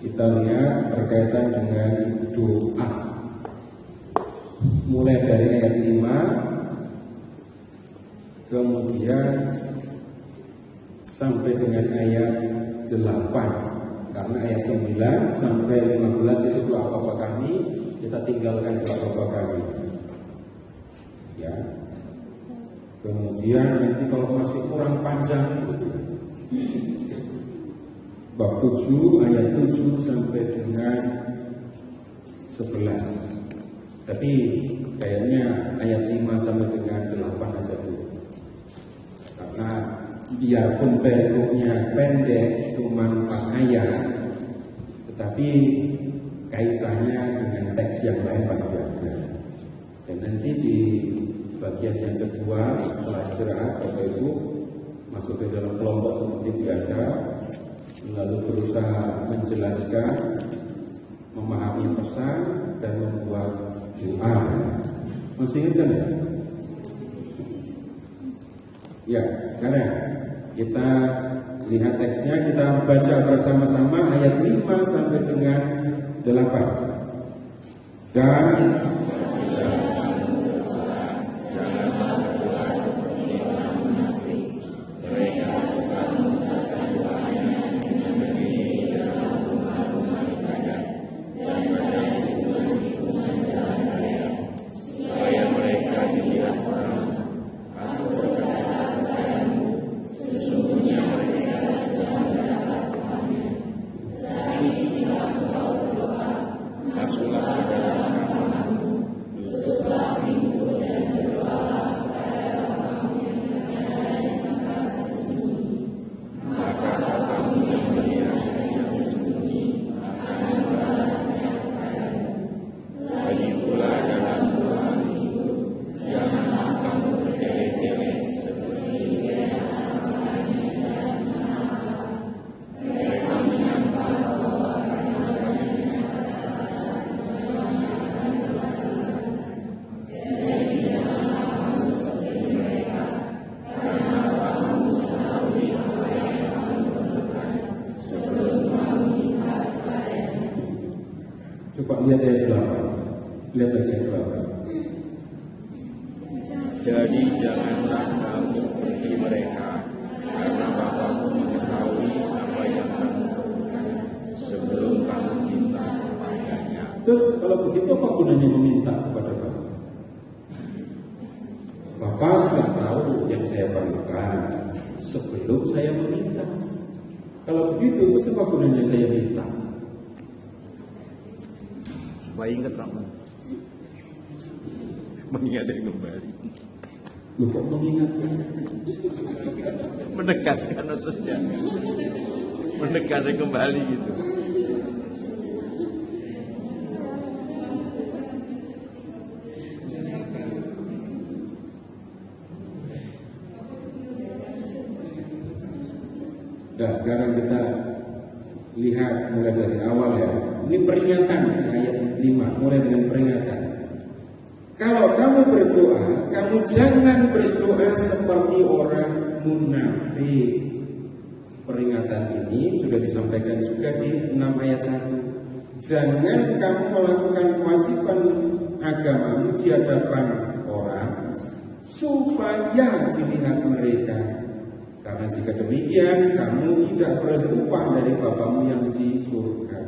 kita lihat berkaitan dengan doa. Mulai dari ayat 5 kemudian sampai dengan ayat 8. Karena ayat 9 sampai 15 itu doa Bapa kami, kita tinggalkan doa Bapa kami. Ya. Kemudian nanti kalau masih kurang panjang, bab 7 ayat 7 sampai dengan 11. Tapi kayaknya ayat 5 sampai dengan 8 aja dulu. Karena biarpun perikopnya pendek, cuma 4 ayat, tetapi kaitannya dengan teks yang lain pasti ada. Dan nanti di bagian yang kedua setelah istirahat, Bapak Ibu masuk ke dalam kelompok seperti biasa, lalu berusaha menjelaskan, memahami pesan dan membuat doa. Masih ingat kan? Ya, karena kita lihat teksnya, kita baca bersama-sama ayat 5 sampai dengan 8. Dan coba lihat ayat 8. Lihat ayat 8. Jadi janganlah kamu seperti mereka, karena Bapamu mengetahui apa yang kamu lakukan sebelum kamu minta kepadanya. Terus kalau begitu apa gunanya meminta kepada Bapa? Bapa sudah tahu yang saya perlukan sebelum saya meminta. Kalau begitu, terus apa gunanya saya minta? Supaya ingat kamu mengingatkan kembali, Lu kok mengingatkan? menegaskan maksudnya, menegaskan kembali gitu. Nah, sekarang kita lihat mulai dari awal ya. Ini peringatan ayat 5, mulai dengan peringatan. Kalau kamu berdoa, kamu jangan berdoa seperti orang munafik. Peringatan ini sudah disampaikan juga di 6 ayat 1. Jangan kamu melakukan kewajiban agamamu di hadapan orang supaya dilihat mereka. Karena jika demikian, kamu tidak beroleh upah dari Bapamu yang di surga.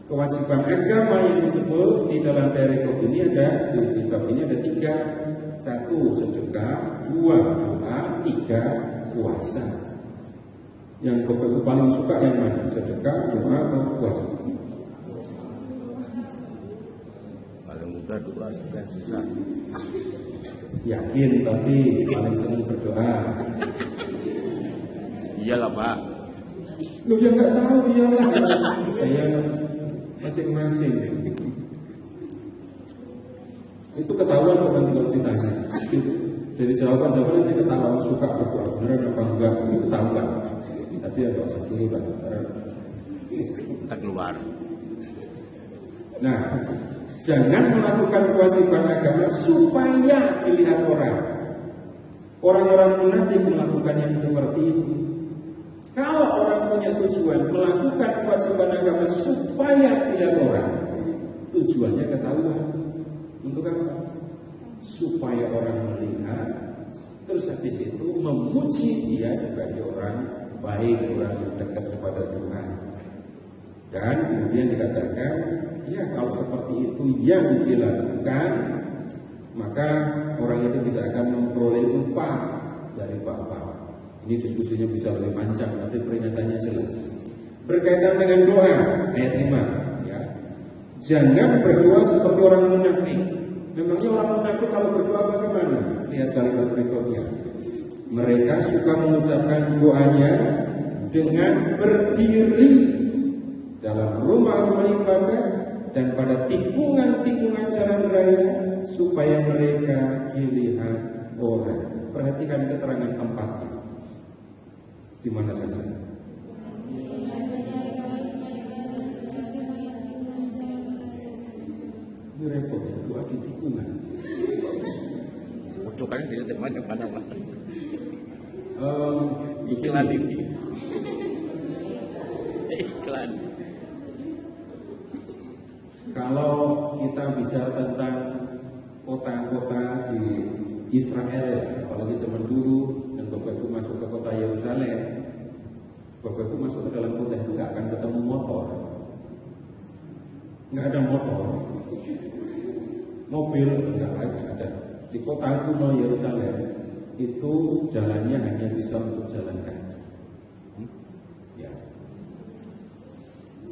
Kewajiban agama yang disebut di dalam perikop ini ada, di bab ini ada 3. 1, sedekah. 2, doa. 3, puasa. Yang Bapak paling suka yang mana? Sedekah, doa, atau puasa? Paling mudah doa, sedekah susah. Yakin, tapi paling senang berdoa. Iyalah Pak. Lu yang nggak tahu dia lah. Saya masing-masing. Itu ketahuan bukan tinggal ditanya. Dari jawaban-jawaban nanti ketahuan suka berdoa beneran apa enggak, itu ketahuan. Tapi ya nggak usah dulu kan. Kita keluar. Nah, jangan melakukan kewajiban agama supaya dilihat orang. Orang-orang munafik melakukan yang seperti itu. Kalau orang punya tujuan melakukan kewajiban agama supaya supaya dilihat orang. Tujuannya ketahuan. Untuk apa? Supaya orang melihat, terus habis itu memuji dia sebagai orang baik, orang yang dekat kepada Tuhan. Dan kemudian dikatakan, ya kalau seperti itu yang dilakukan, maka orang itu tidak akan memperoleh upah dari Bapa. Ini diskusinya bisa lebih panjang, tapi pernyataannya jelas. Berkaitan dengan doa, ayat 5, ya. Jangan berdoa seperti orang munafik. Memangnya orang munafik kalau berdoa bagaimana? Lihat kalimat berikutnya. Mereka suka mengucapkan doanya dengan berdiri dalam rumah-rumah ibadah dan pada tikungan-tikungan jalan raya supaya mereka dilihat orang. Perhatikan keterangan tempatnya. Di mana saja? Ini repot, doa di tikungan. Pojokannya di mana Pak? Iklan ini. Iklan. Kalau kita bicara tentang kota-kota di Israel, apalagi zaman dulu, dan Bapak Ibu masuk ke kota Yerusalem, Bapak Ibu masuk ke dalam kota itu nggak akan ketemu motor, nggak ada motor, mobil nggak ada. Di kota kuno Yerusalem itu jalannya hanya bisa untuk jalan kaki. Ya,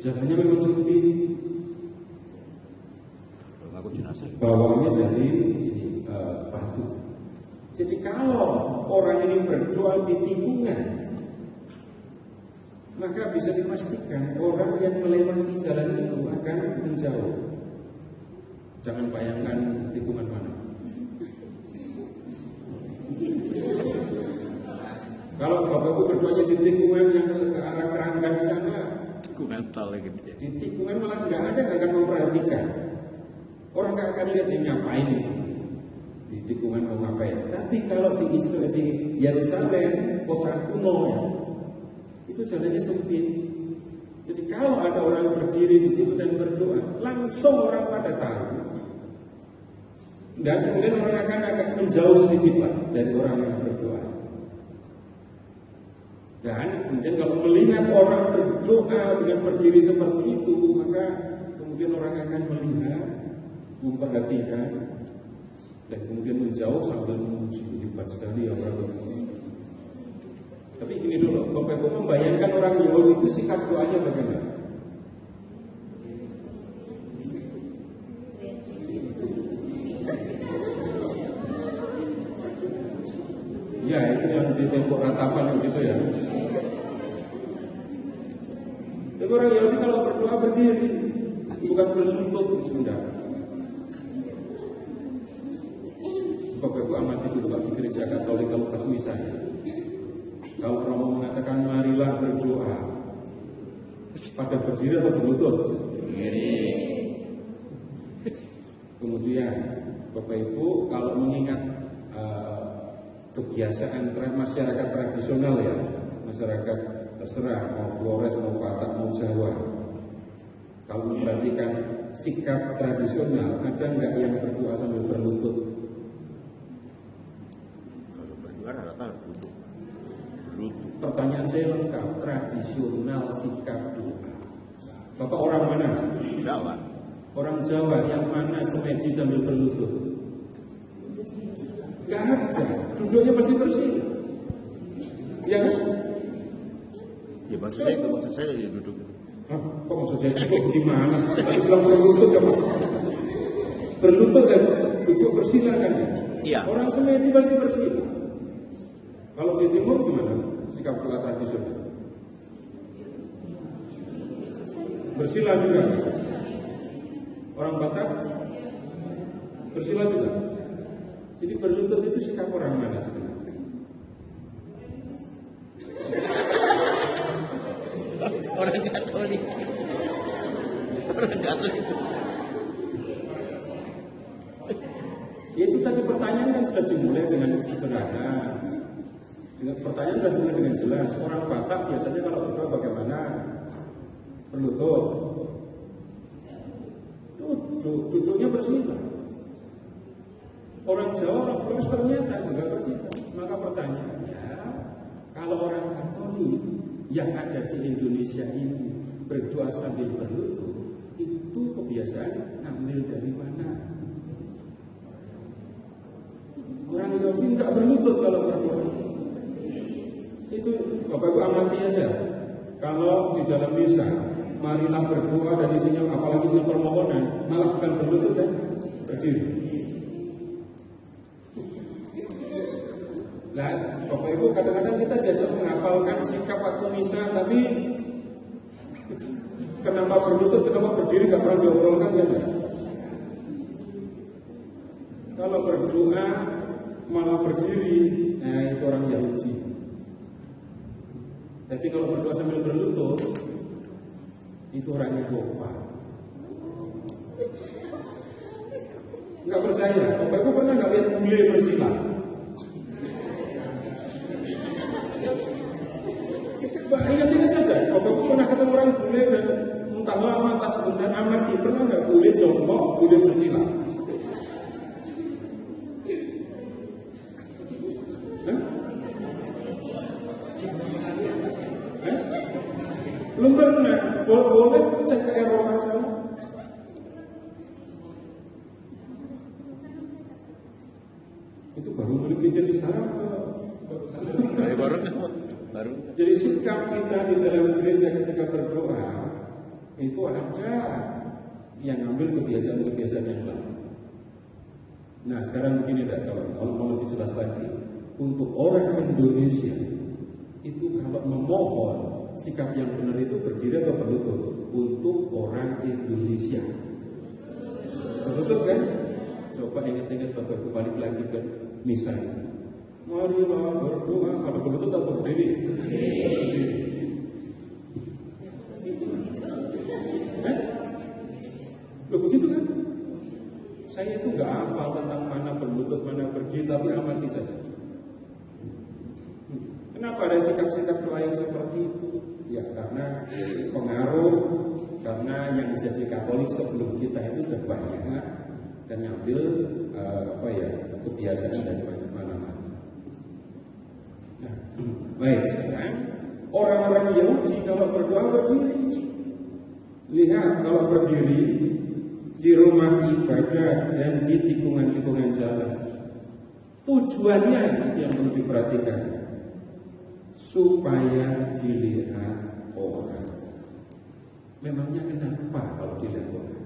jalannya memang sempit. Bawahnya jadi batu. Jadi kalau orang ini berdoa di tikungan, maka bisa dipastikan orang yang melewati jalan itu akan menjauh. Jangan bayangkan tikungan mana. Kalau Bapak-Ibu berdoanya di tikungan yang ke arah Keranggan sana, Tikungan tol gitu ya. di tikungan malah nggak ada yang akan memperhatikan. Orang nggak akan lihat dia ngapain di tikungan mau ngapain. Tapi kalau di Israel, di Yerusalem, kota kuno, itu jalannya sempit. Jadi kalau ada orang berdiri di situ dan berdoa, langsung orang pada tahu. Dan kemudian orang akan menjauh sedikit lah dari orang yang berdoa. Dan kemudian kalau melihat orang berdoa dengan berdiri seperti itu, maka kemudian orang akan melihat, memperhatikan, dan kemudian menjauh sambil memuji. Hebat sekali ya orang berdoa. Tapi gini dulu, Bapak Ibu membayangkan orang Yahudi itu sikap doanya bagaimana? Ya, itu yang di tembok ratapan gitu ya. Tapi orang Yahudi kalau berdoa berdiri, bukan berlutut, sudah. Bapak Ibu amati dulu di gereja Katolik kalau pas misa. Kalau Romo mengatakan marilah berdoa, pada berdiri atau berlutut? Kemudian Bapak Ibu kalau mengingat kebiasaan masyarakat tradisional ya, masyarakat terserah mau Flores, mau Batak, mau Jawa, kalau memperhatikan sikap tradisional, ada nggak yang berdoa sambil berlutut? Kalau berdoa rata-rata duduk. Pertanyaan saya lengkap, tradisional sikap doa. Bapak orang mana? Jawa. Orang Jawa yang mana semedi sambil berlutut? Gak ada, duduknya masih bersih. Ya kan? Ya maksud saya ya duduk. Hah, kok maksud saya duduk gimana? Tadi bilang berlutut ya mas. Berlutut dan duduk bersila kan ya? Iya. Orang semedi masih bersih. Kalau di timur gimana? Sikap doa tradisional. Bersila juga. Orang Batak bersila juga. Jadi berlutut itu sikap orang mana sebenarnya? Orang Katolik. Orang Katolik. Ya itu tadi pertanyaan kan sudah dimulai dengan sederhana. Dengan pertanyaan sudah dimulai dengan jelas. Orang Batak biasanya kalau berdoa bagaimana? Berlutut. duduknya berzina. Orang Jawa, orang Flores ternyata juga berzina. Maka pertanyaannya, kalau orang Katolik yang ada di Indonesia ini berdoa sambil berlutut, itu kebiasaan ngambil dari mana? Orang Yahudi tidak berlutut kalau berdoa. Itu Bapak Ibu amati aja. Kalau di dalam misa, marilah berdoa dan isinya apalagi isi permohonan, malah bukan berlutut dan berdiri. Nah, Bapak Ibu kadang-kadang kita diajak menghafalkan sikap waktu misa, tapi kenapa berlutut, kenapa berdiri nggak pernah diobrolkan ya? Kalau berdoa malah berdiri, nah itu orang Yahudi. Tapi kalau berdoa sambil berlutut, itu orang Eropa. Nggak percaya? Bapak Ibu pernah nggak lihat bule bersila? Ingat-ingat saja, Bapak Ibu pernah ketemu orang bule dan entah lama, entah sebentar amat, pernah nggak bule jongkok, bule bersila? Belum pernah, boleh cek ke Eropa sana. Itu baru mulai pikir sekarang. Baru. Jadi sikap kita di dalam gereja ketika berdoa itu ada yang ambil kebiasaan-kebiasaan yang lain. Nah sekarang begini dah kawan, kalau mau lebih jelas lagi, untuk orang Indonesia itu kalau memohon sikap yang benar itu berdiri atau berlutut? Untuk orang Indonesia berlutut kan? Coba ingat-ingat Bapak Ibu balik lagi ke misa. Marilah berdoa, kalau berlutut atau berdiri? Loh begitu kan? Saya itu gak hafal tentang mana berlutut, mana berdiri, tapi amati saja. Kenapa ada sikap-sikap doa yang seperti itu? Ya karena pengaruh, karena yang jadi Katolik sebelum kita itu sudah banyak dan ngambil kebiasaan dari mana-mana. Nah, baik sekarang orang-orang Yahudi kalau berdoa berdiri. Lihat kalau berdiri di rumah ibadah dan di tikungan-tikungan jalan. Tujuannya yang perlu diperhatikan supaya dilihat orang. Memangnya kenapa kalau dilihat orang?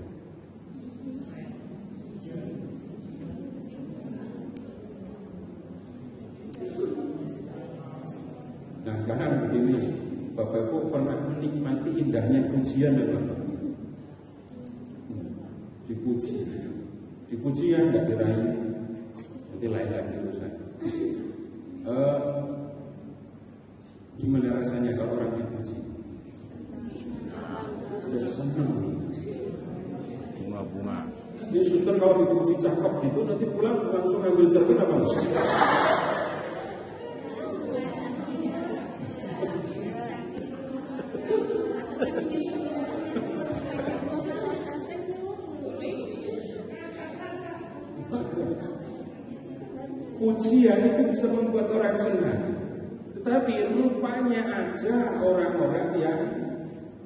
Nah sekarang begini, Bapak Ibu pernah menikmati indahnya pujian ya Bapak? Dipuji ya nggak dirayu, nanti lain lagi urusan. Gimana rasanya kalau orang dipuji? Udah senang. Bunga-bunga. Ini suster kalau dipuji cakep gitu, nanti pulang langsung ambil cermin apa enggak? Pujian itu bisa membuat orang senang. Tetapi rupanya ada orang-orang yang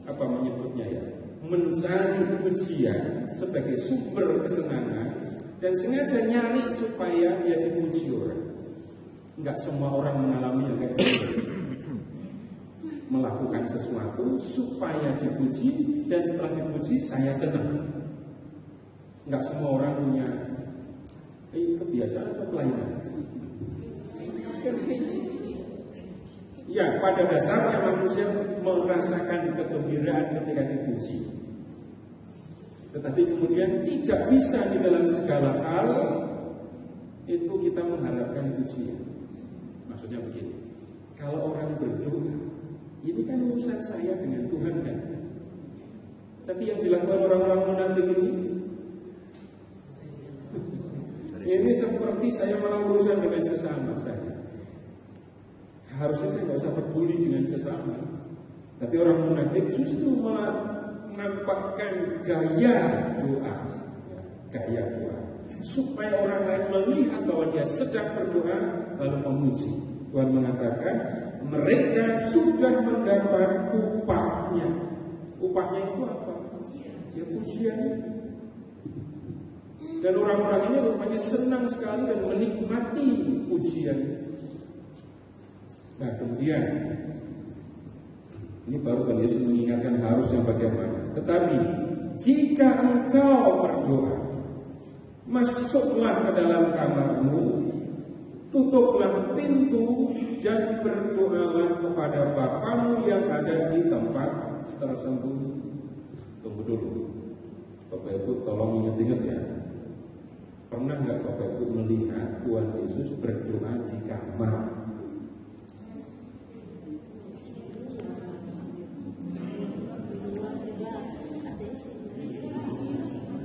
menyebutnya ya, mencari pujian sebagai sumber kesenangan dan sengaja nyari supaya dia dipuji orang. Enggak semua orang mengalaminya kayak gitu. Melakukan sesuatu supaya dipuji dan setelah dipuji saya senang. Enggak semua orang punya kebiasaan atau kelainan. Ya, pada dasarnya manusia merasakan kegembiraan ketika dipuji. Tetapi kemudian tidak bisa di dalam segala hal itu kita mengharapkan pujian. Maksudnya begini, kalau orang berdoa, ini kan urusan saya dengan Tuhan kan. Tapi yang dilakukan orang-orang munafik ini seperti saya malah urusan dengan sesama saya. Harusnya saya nggak usah peduli dengan sesama. Tapi orang munafik justru malah menampakkan gaya doa gaya doa, supaya orang lain melihat bahwa dia sedang berdoa lalu memuji. Tuhan mengatakan mereka sudah mendapat upahnya. Upahnya itu apa? Ya pujian. Dan orang-orang ini rupanya senang sekali dan menikmati pujian. Nah kemudian ini baru Tuhan Yesus mengingatkan harusnya bagaimana. Tetapi jika engkau berdoa, masuklah ke dalam kamarmu, tutuplah pintu dan berdoalah kepada Bapamu yang ada di tempat tersembunyi. Tunggu dulu, Bapak Ibu tolong ingat-ingat ya. Pernah nggak Bapak Ibu melihat Tuhan Yesus berdoa di kamar?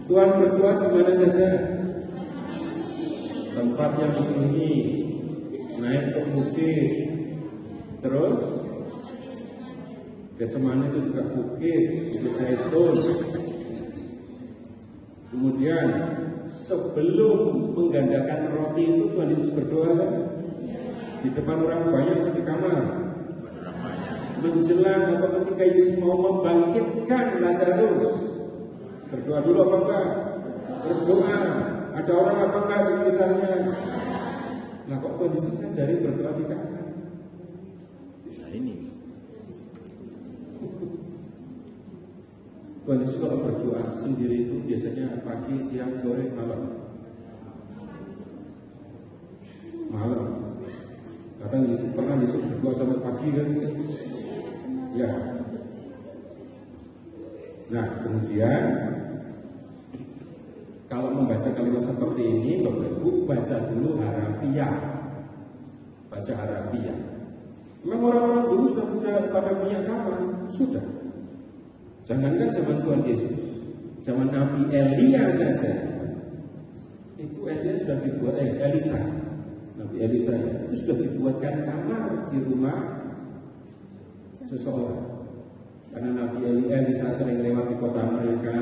Tuhan berdoa di mana saja? Tempat yang tinggi, naik ke bukit, terus Getsemani itu juga bukit, bukit Zaitun. Kemudian sebelum menggandakan roti itu Tuhan Yesus berdoa kan? Di depan orang banyak di kamar. Menjelang atau ketika Yesus mau membangkitkan Lazarus, berdoa dulu apa enggak? Berdoa. Ada orang apa enggak di sekitarnya? Nah kok Tuhan Yesus ngajari berdoa di kamar? Nah ini Tuhan Yesus kalau berdoa sendiri itu biasanya pagi, siang, sore, malam. Malam. Kadang Yesus pernah berdoa sampai pagi kan? Ya. Nah kemudian kalau membaca kalimat seperti ini, Bapak Ibu baca dulu harafiah. Baca harafiah. Memang orang-orang dulu sudah pada punya kamar, sudah. Jangankan zaman Tuhan Yesus, zaman Nabi Elia saja, itu Elia sudah dibuat, Elisa, Nabi Elisa itu sudah dibuatkan kamar di rumah seseorang. Karena Nabi Elisa sering lewat di kota mereka,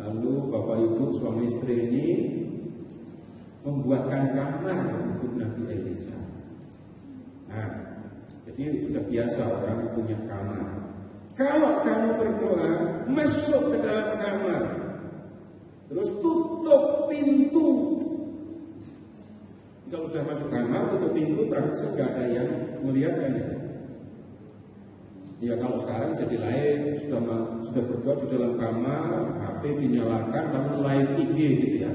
lalu bapak ibu suami istri ini membuatkan kamar untuk Nabi Elisa. Nah, jadi sudah biasa orang punya kamar. Kalau kamu berdoa, masuk ke dalam kamar, terus tutup pintu. Kalau sudah masuk kamar, tutup pintu, berarti sudah ada yang melihatkan ya. Ya kalau sekarang jadi lain, sudah berdoa di dalam kamar, HP dinyalakan, lalu live IG gitu ya.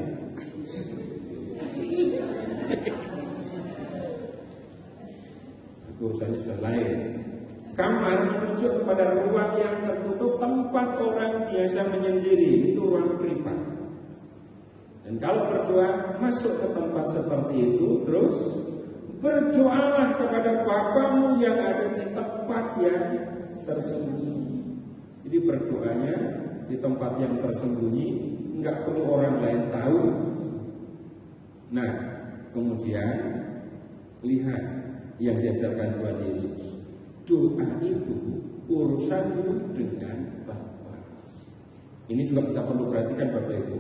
Itu urusannya sudah lain. Kamar merujuk kepada ruang yang tertutup, tempat orang biasa menyendiri, itu ruang privat. Dan kalau berdoa, masuk ke tempat seperti itu, terus berdoalah kepada Bapamu yang ada di tempat yang tersembunyi. Jadi berdoanya di tempat yang tersembunyi, nggak perlu orang lain tahu. Nah, kemudian lihat yang diajarkan Tuhan Yesus. Doa itu urusanmu dengan Bapa. Ini juga kita perlu perhatikan Bapak Ibu.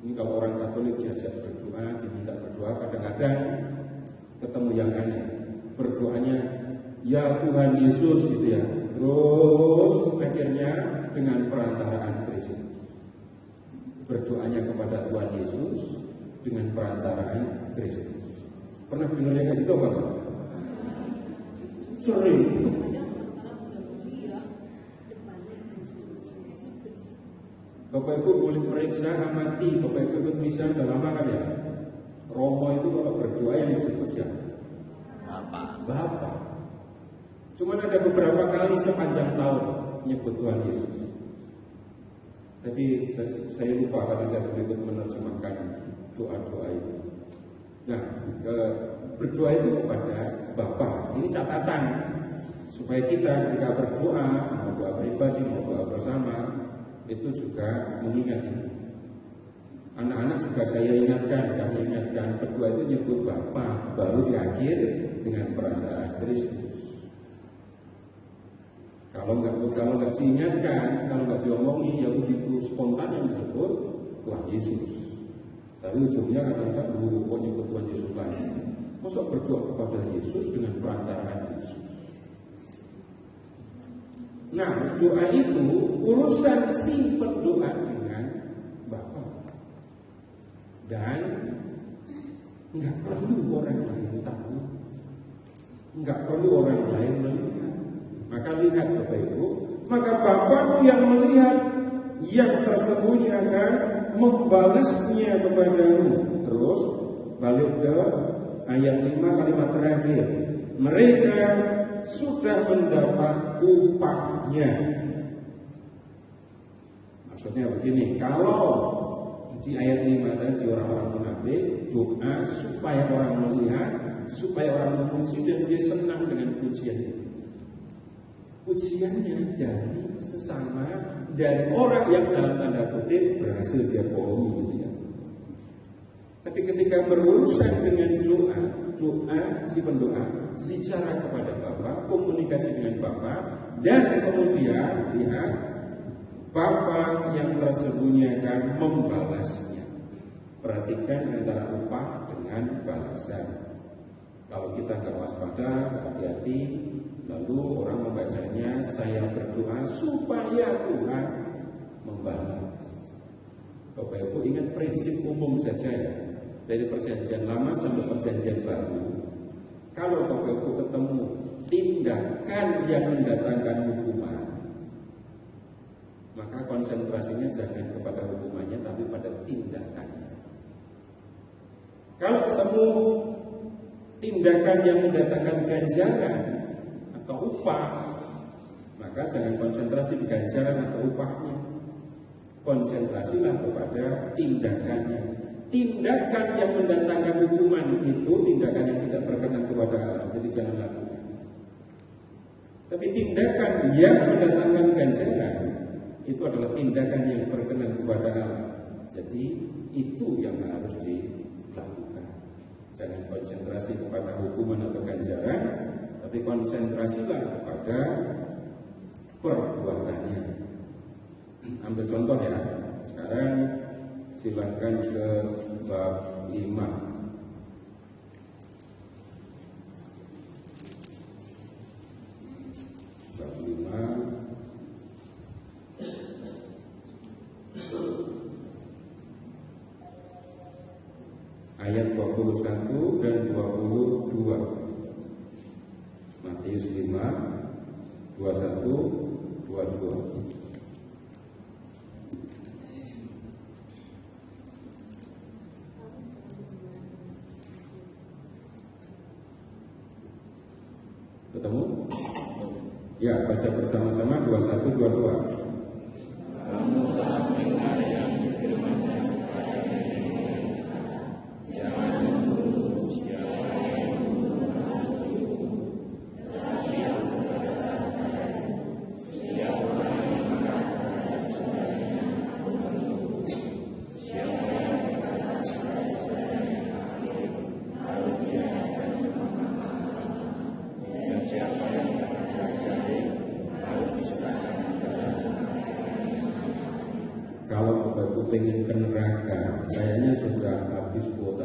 Ini kalau orang Katolik diajak berdoa, diminta berdoa, kadang-kadang ketemu yang aneh. Berdoanya, ya Tuhan Yesus gitu ya. Terus akhirnya dengan perantaraan Kristus. Berdoanya kepada Tuhan Yesus dengan perantaraan Kristus. Pernah dengar yang kayak gitu apa? Sering. Bapak Ibu boleh periksa amati, Bapak Ibu bisa udah lama kan ya. Romo itu kalau berdoa yang disebut siapa? Bapak. Cuman ada beberapa kali sepanjang tahun nyebut Tuhan Yesus. Tapi saya lupa karena saya berikut menerjemahkan doa-doa itu. Nah, berdoa itu kepada Bapa. Ini catatan supaya kita ketika berdoa, mau doa pribadi, mau doa bersama, itu juga mengingat. Anak-anak juga saya ingatkan berdoa itu nyebut Bapa, baru di akhir dengan perantaraan Kristus. Kalau nggak diingatkan, kalau nggak diomongi, ya begitu spontan yang disebut Tuhan Yesus. Tapi ujungnya kadang-kadang nyebut Tuhan Yesus lagi. Masa berdoa kepada Yesus dengan perantaraan Yesus. Nah, doa itu urusan si pendoa dengan Bapa. Dan nggak perlu orang lain tahu, nggak perlu orang lain melihat. Maka lihat Bapak Ibu, maka Bapamu yang melihat yang tersembunyi akan membalasnya kepadamu. Terus balik ke ayat 5 kalimat terakhir. Mereka sudah mendapat upahnya. Maksudnya begini, kalau di ayat 5 tadi orang-orang munafik doa supaya orang melihat, supaya orang memuji dan dia senang dengan pujian itu. Pujiannya dari sesama, dari orang yang dalam tanda kutip berhasil dia bohongi gitu ya. Tapi ketika berurusan dengan doa si pendoa bicara kepada Bapa, komunikasi dengan Bapa, dan kemudian lihat Bapa yang tersembunyi akan membalasnya. Perhatikan antara upah dengan balasan. Kalau kita nggak waspada, hati-hati, lalu orang membacanya, saya berdoa supaya Tuhan membalas. Bapak Ibu ingat prinsip umum saja ya, dari perjanjian lama sampai perjanjian baru. Kalau Bapak Ibu ketemu tindakan yang mendatangkan hukuman, maka konsentrasinya jangan kepada hukumannya, tapi pada tindakannya. Kalau ketemu tindakan yang mendatangkan ganjaran atau upah, maka jangan konsentrasi di ganjaran atau upahnya. Konsentrasilah kepada tindakannya. Tindakan yang mendatangkan hukuman itu tindakan yang tidak berkenan kepada Allah, jadi jangan lakukan. Tapi tindakan yang mendatangkan ganjaran itu adalah tindakan yang berkenan kepada Allah. Jadi itu yang harus dilakukan. Jangan konsentrasi kepada hukuman atau ganjaran, tapi konsentrasilah kepada perbuatannya. Ambil contoh ya. Sekarang silahkan ke bab 5. Bab 5 ayat 21 dan 22. Matius 5 21 22. Ketemu? Ya, baca bersama-sama 21 22. Kamu telah mendengar yang difirmankan kepada jangan membunuh, siapa yang membunuh rasio. Tetapi aku berkata kepadamu, setiap orang yang berkata kepada saudaranya aku membunuh, siapa yang berkata kepada saudaranya kafir, harus dia akan memahami. Dan siapa yang berkata jahil, harus diserahkan ke dalam neraka. Kalau Bapak Ibu pengen ke neraka, kayaknya sudah habis kuota.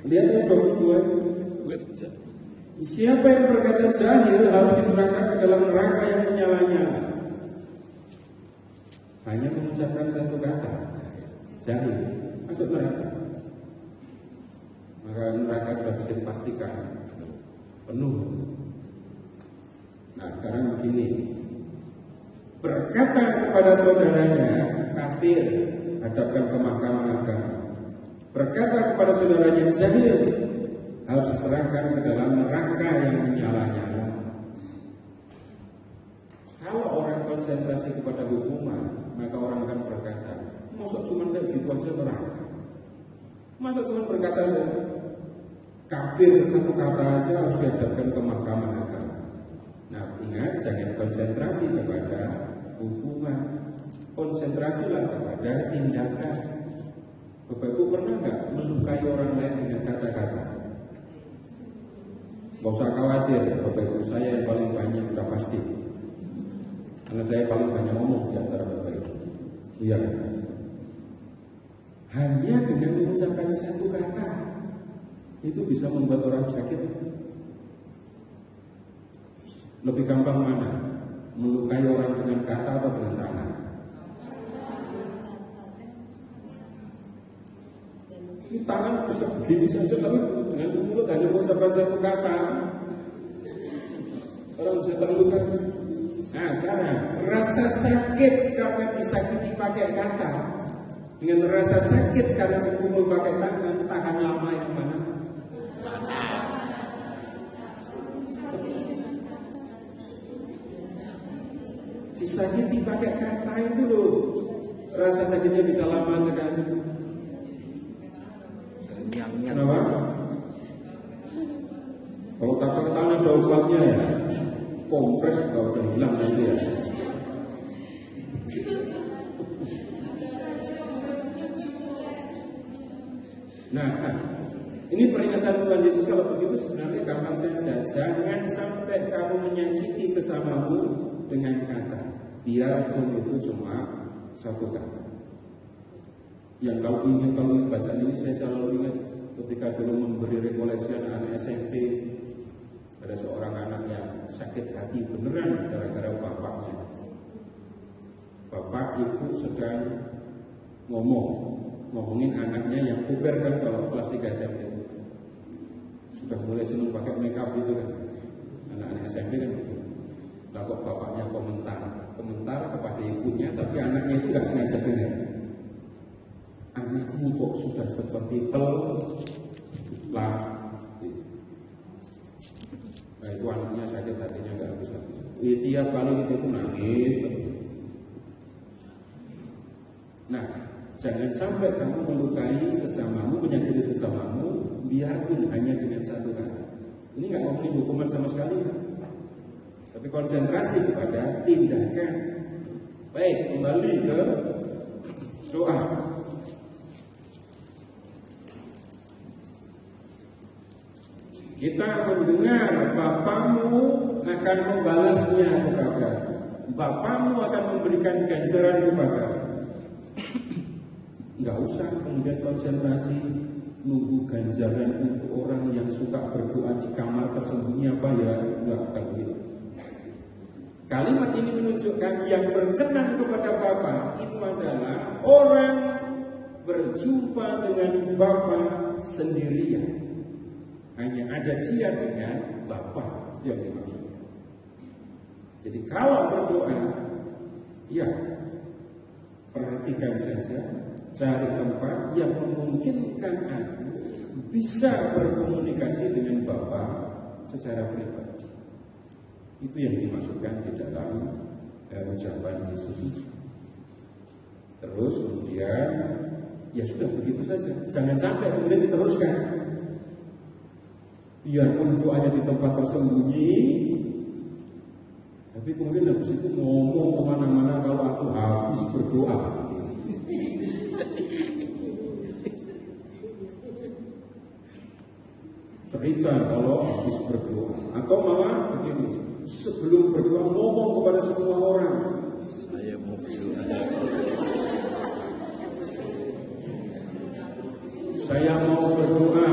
Lihat Bapak Ibu, siapa yang berkata jahil harus diserahkan ke dalam neraka yang menyala-nyala. Hanya mengucapkan satu kata, jahil, masuk neraka. Maka neraka sudah bisa dipastikan penuh. Nah, sekarang begini. Berkata kepada saudaranya kafir, hadapkan ke mahkamah agama. Berkata kepada saudaranya jahil, harus diserahkan ke dalam neraka yang menyala-nyala. Kalau orang konsentrasi kepada hukuman, maka orang akan berkata, masa cuma kayak gitu aja neraka? Masa cuma berkata kafir satu kata aja harus dihadapkan ke mahkamah agama? Nah, ingat, jangan konsentrasi kepada hukuman, konsentrasilah kepada tindakan. Bapak Ibu pernah nggak melukai orang lain dengan kata-kata? Gak usah khawatir, Bapak Ibu saya yang paling banyak sudah pasti. Karena saya paling banyak ngomong di antara Bapak Ibu. Iya. Hanya dengan mengucapkan satu kata itu bisa membuat orang sakit. Lebih gampang mana? Melukai orang dengan kata atau dengan tangan? Ini tangan bisa begini saja, tapi dengan mulut hanya mengucapkan satu kata orang bisa terluka. Nah sekarang rasa sakit karena disakiti pakai kata dengan rasa sakit karena dipukul pakai tangan, tahan lama yang mana? Disakiti pakai kata itu loh, rasa sakitnya bisa lama sekali. Kenapa? Kalau tak tangan ada obatnya ya, kompres kalau udah hilang nanti ya. Nah, ini peringatan Tuhan Yesus. Kalau begitu sebenarnya gampang saja. Jangan sampai kamu menyakiti sesamamu dengan kata, biarpun itu cuma satu kata. Yang kalau ingat bacaan ini saya selalu ingat ketika dulu memberi rekoleksi anak SMP, ada seorang anak yang sakit hati beneran gara-gara bapaknya. Bapak ibu sedang ngomongin anaknya yang puber kan, kalau kelas 3 SMP sudah mulai senang pakai make up gitu kan, anak-anak SMP kan gitu. Lalu kok bapaknya komentar kepada ibunya, tapi anaknya itu gak sengaja dengar. Anakmu kok sudah seperti lah. Nah itu anaknya sakit hatinya gak bisa. Tiap kali itu nangis. Nah, jangan sampai kamu melukai sesamamu, menyakiti sesamamu, biarpun hanya dengan satu kata. Ini nggak ngomongin hukuman sama sekali, kan? Tapi konsentrasi kepada tindakan. Baik, kembali ke doa. Kita mendengar Bapamu akan membalasnya kepada, Bapamu akan memberikan ganjaran kepada. Nggak usah kemudian konsentrasi nunggu ganjaran untuk orang yang suka berdoa di kamar tersembunyi apa ya, nggak akan begitu. Kalimat ini menunjukkan yang berkenan kepada Bapa itu adalah orang berjumpa dengan Bapa sendirian. Hanya ada dia dengan Bapa yang dimaksud. Jadi kalau berdoa, ya perhatikan saja, cari tempat yang memungkinkan aku bisa berkomunikasi dengan Bapa secara pribadi. Itu yang dimaksudkan di dalam ucapan Yesus. Terus kemudian ya sudah begitu saja. Jangan sampai kemudian diteruskan. Biarpun doanya di tempat tersembunyi, tapi kemudian habis itu ngomong kemana-mana kalau aku habis berdoa. Cerita kalau habis berdoa, atau malah begini, sebelum berdoa ngomong kepada semua orang, saya mau berdoa. Saya mau berdoa,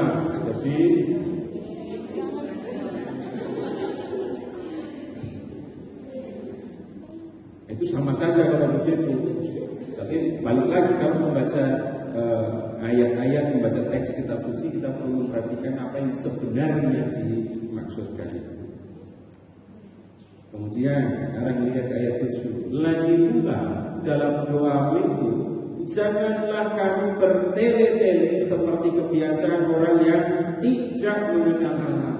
jadi itu sama saja kalau begitu. Tapi balik lagi kamu membaca ayat-ayat, membaca teks kitab suci, kita perlu memperhatikan apa yang sebenarnya dimaksudkan itu. Kemudian sekarang lihat ayat 7. Lagi pula dalam doa itu, janganlah kamu bertele-tele seperti kebiasaan orang yang tidak mengenal Allah.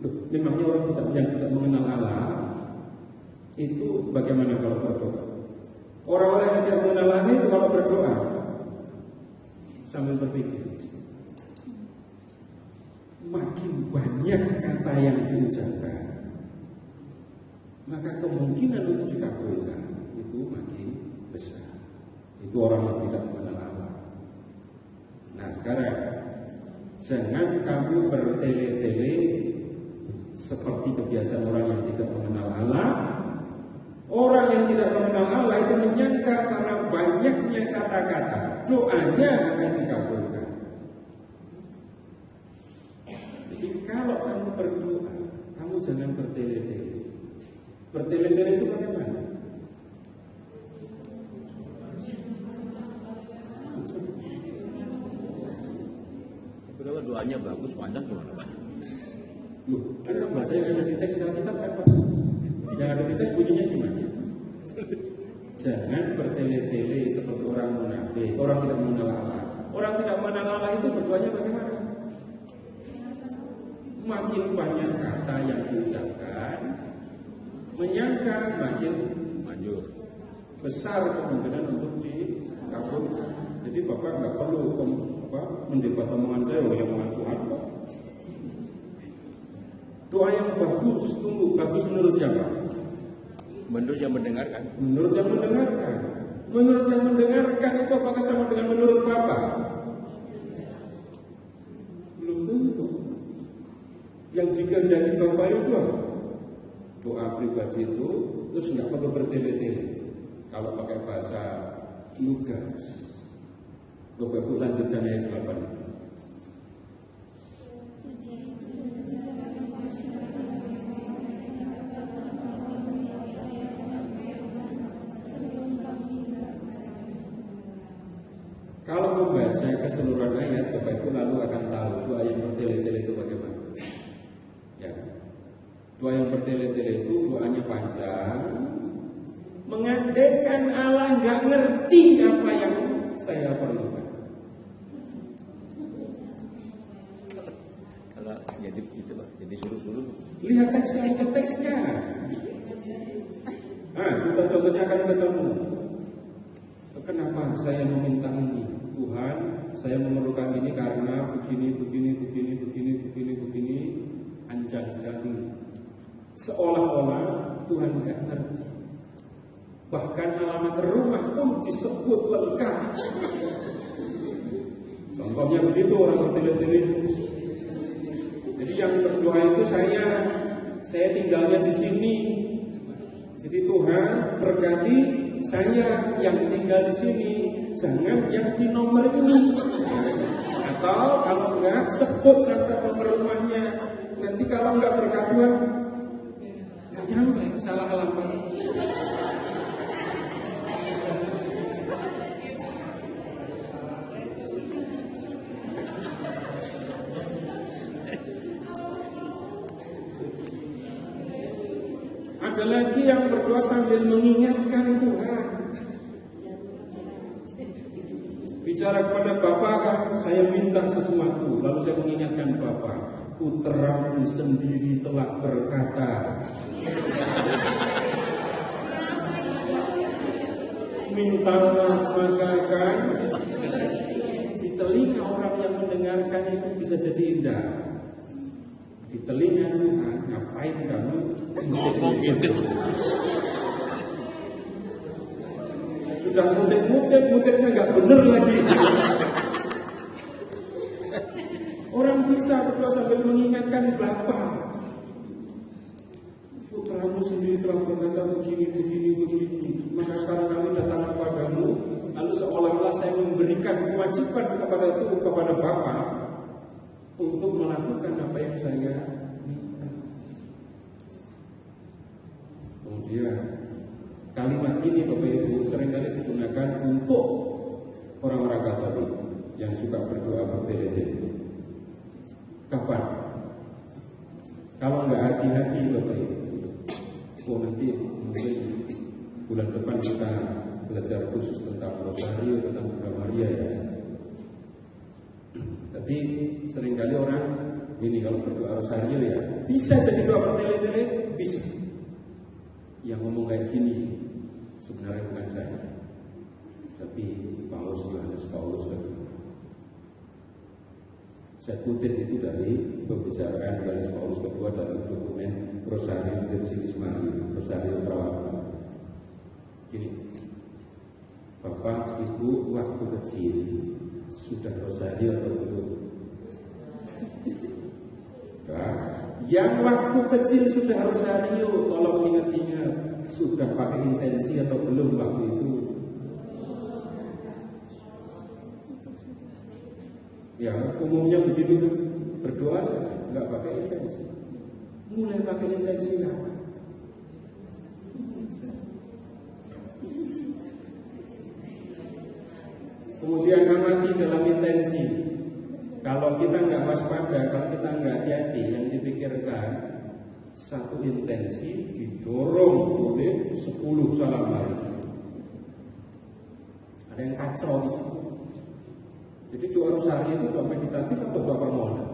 Loh, memangnya orang yang tidak mengenal Allah itu bagaimana kalau berdoa? Orang-orang yang tidak mengenal Allah itu kalau berdoa sambil berpikir, makin banyak kata yang diucapkan, maka kemungkinan untuk dikabulkan itu makin besar. Itu orang yang tidak mengenal Allah. Nah sekarang, jangan kamu bertele-tele seperti kebiasaan orang yang tidak mengenal Allah. Orang yang tidak mengenal Allah itu menyangka karena banyaknya kata-kata doanya akan dikabulkan. Jadi kalau kamu berdoa, kamu jangan bertele-tele. Bertele-tele itu bagaimana? Tapi kalau doanya bagus, panjang gimana Pak? Loh, kan baca yang ada di teks dalam kitab kan Pak? Yang ada di teks bunyinya gimana? Jangan bertele-tele seperti orang munafik, orang tidak mengenal Allah. Orang tidak mengenal Allah itu berdoanya bagaimana? Makin banyak kata yang diucapkan, menyangka makin Manjur. besar kemungkinan untuk dikabulkan. Jadi Bapak nggak perlu mendebat omongan saya oleh omongan Tuhan. Doa yang bagus, tunggu, bagus menurut siapa? Menurut yang mendengarkan. Menurut yang mendengarkan. Menurut yang mendengarkan itu apakah sama dengan menurut Bapak? Belum tentu. Yang dikehendaki Bapak itu apa? Doa pribadi itu terus nggak perlu bertele-tele. Kalau pakai bahasa lugas. Bapak Ibu lanjutkan ayat 8. Kalau membaca keseluruhan ayat, Bapak Ibu lalu akan tahu doa yang bertele-tele itu bagaimana. Ya. Doa yang bertele-tele itu doanya panjang, mengandaikan Allah nggak ngerti apa yang saya perlukan. Kalau jadi itu Pak, jadi suruh-suruh. Lihat teksnya. Kita contohnya akan ketemu. Kenapa saya meminta ini? Tuhan, saya memerlukan ini karena begini, ancam sekali. Seolah-olah Tuhan nggak ngerti. Bahkan alamat rumah pun disebut lengkap. Contohnya begitu orang bertele-tele. Jadi yang berdoa itu saya tinggalnya di sini. Jadi Tuhan berkati saya yang tinggal di sini, jangan yang di nomor ini. Atau kalau enggak, sebut sampai nomor rumahnya. Nanti kalau enggak berkatuan, enggak nyampe, salah alamat. Ada lagi yang berdoa sambil mengingatkan Tuhan. Bicara kepada Bapak, saya minta sesuatu, lalu saya mengingatkan Bapak, putramu sendiri telah berkata. Mintalah maka akan. Di telinga orang yang mendengarkan itu bisa jadi indah. Di telinga Tuhan, ngapain kamu ngomong gitu? Sudah mutip-mutipnya nggak bener lagi. Orang bisa berdoa sambil mengingatkan Bapa. Putramu sendiri telah berkata begini. Maka sekarang kami datang kepadamu, lalu seolah-olah saya memberikan kewajiban kepada Bapa untuk melakukan apa yang saya minta. Kemudian kalimat ini Bapak Ibu seringkali digunakan untuk orang-orang Katolik yang suka berdoa bertele-tele. Kapan? Kalau nggak hati-hati Bapak Ibu, nanti mungkin bulan depan kita belajar khusus tentang Rosario, tentang Bunda Maria ya. Tapi seringkali orang ini kalau berdoa Rosario ya bisa jadi doa bertele-tele, bisa. Yang ngomong kayak gini sebenarnya bukan saya, tapi Yohanes Paulus II. Saya kutip itu dari pembicaraan Yohanes Paulus II dalam dokumen Rosario Virginis Mariae, Rosario Perawatan. Gini, Bapak Ibu waktu kecil sudah Rosario atau belum? Yang waktu kecil sudah rosario, tolong ingat-ingat, sudah pakai intensi atau belum waktu itu? Ya, umumnya begitu tuh, berdoa saja, nggak pakai intensi. Mulai pakai intensi apa? Kemudian amati dalam intensi. Kalau kita nggak waspada, kalau kita nggak hati-hati, yang dipikirkan satu intensi didorong oleh 10 salam hari. Ada yang kacau di situ. Jadi doa rosari itu doa meditatif atau doa permohonan?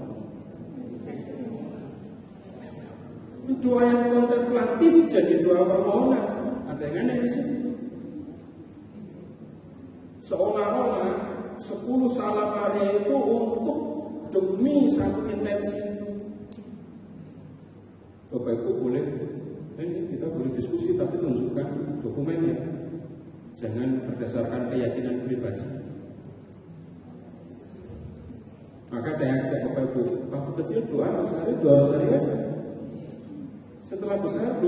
Doa yang kontemplatif jadi doa permohonan. Ada yang aneh di situ. Seolah-olah 10 salam hari itu untuk demi satu intensi itu. Bapak Ibu boleh, ini kita boleh diskusi tapi tunjukkan dokumennya. Jangan berdasarkan keyakinan pribadi. Maka saya ajak Bapak Ibu, waktu kecil doa rosari aja. Setelah besar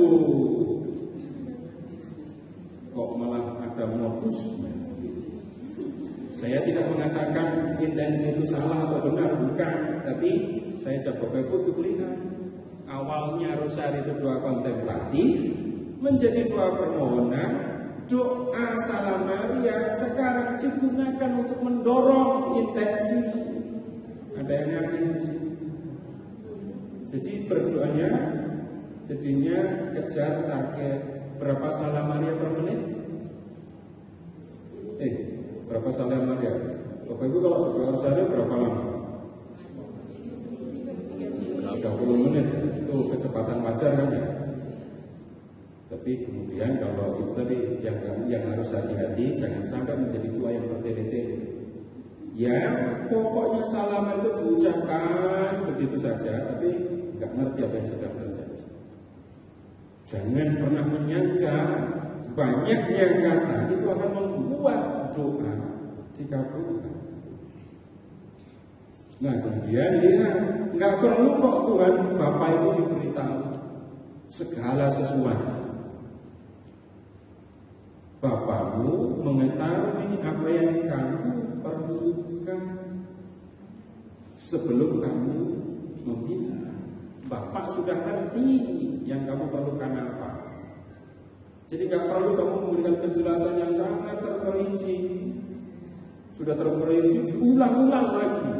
kok malah ada modus. Saya tidak mengatakan intensi itu salah atau benar, bukan. Tapi saya ajak Bapak Ibu untuk lihat. Awalnya rosari itu doa kontemplatif, menjadi doa permohonan, doa salam Maria sekarang digunakan untuk mendorong intensi. Ada yang ngerti? Jadi berdoanya jadinya kejar target berapa salam Maria per menit? Berapa salam Maria? Bapak Ibu kalau berdoa rosari berapa lama? 30 menit. Itu kecepatan wajar kan ya? Tapi kemudian kalau itu tadi yang harus hati-hati, jangan sampai menjadi doa yang bertele-tele. Ya pokoknya salam itu diucapkan begitu saja, tapi nggak ngerti apa yang sedang terjadi. Jangan pernah menyangka banyaknya kata itu akan membuat doa dikabulkan. Nah kemudian lihat, nggak perlu kok Tuhan Bapak itu diberitahu segala sesuatu. Bapakmu mengetahui apa yang kamu perlukan sebelum kamu meminta. Bapak sudah ngerti yang kamu perlukan apa. Jadi nggak perlu kamu memberikan penjelasan yang sangat terperinci. Sudah terperinci, ulang-ulang lagi.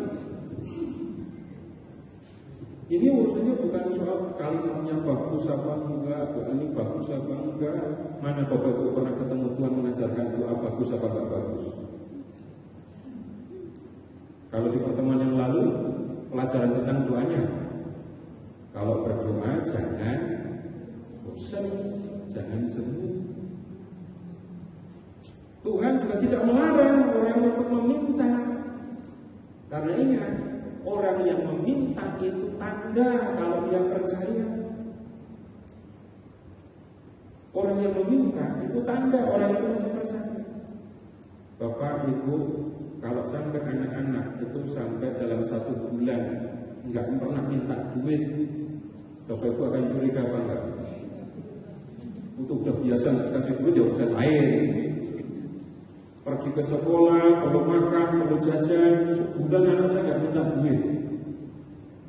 Ini urusannya bukan soal kalimatnya bagus apa enggak, doa ini bagus apa enggak. Mana Bapak Ibu pernah ketemu Tuhan mengajarkan doa bagus apa enggak bagus? Kalau di pertemuan yang lalu pelajaran tentang doanya. Kalau berdoa jangan bosan, jangan jenuh. Tuhan juga tidak melarang orang untuk meminta. Karena ingat, orang yang meminta itu tanda kalau dia percaya. Orang yang meminta itu tanda orang itu masih percaya. Bapak, Ibu, kalau sampai anak-anak itu sampai dalam 1 bulan nggak pernah minta duit, Bapak Ibu akan curiga apa enggak? Untuk udah biasa nggak kasih duit ya urusan lain. Pergi ke sekolah, perlu makan, perlu jajan, sebulan anak saya nggak minta duit.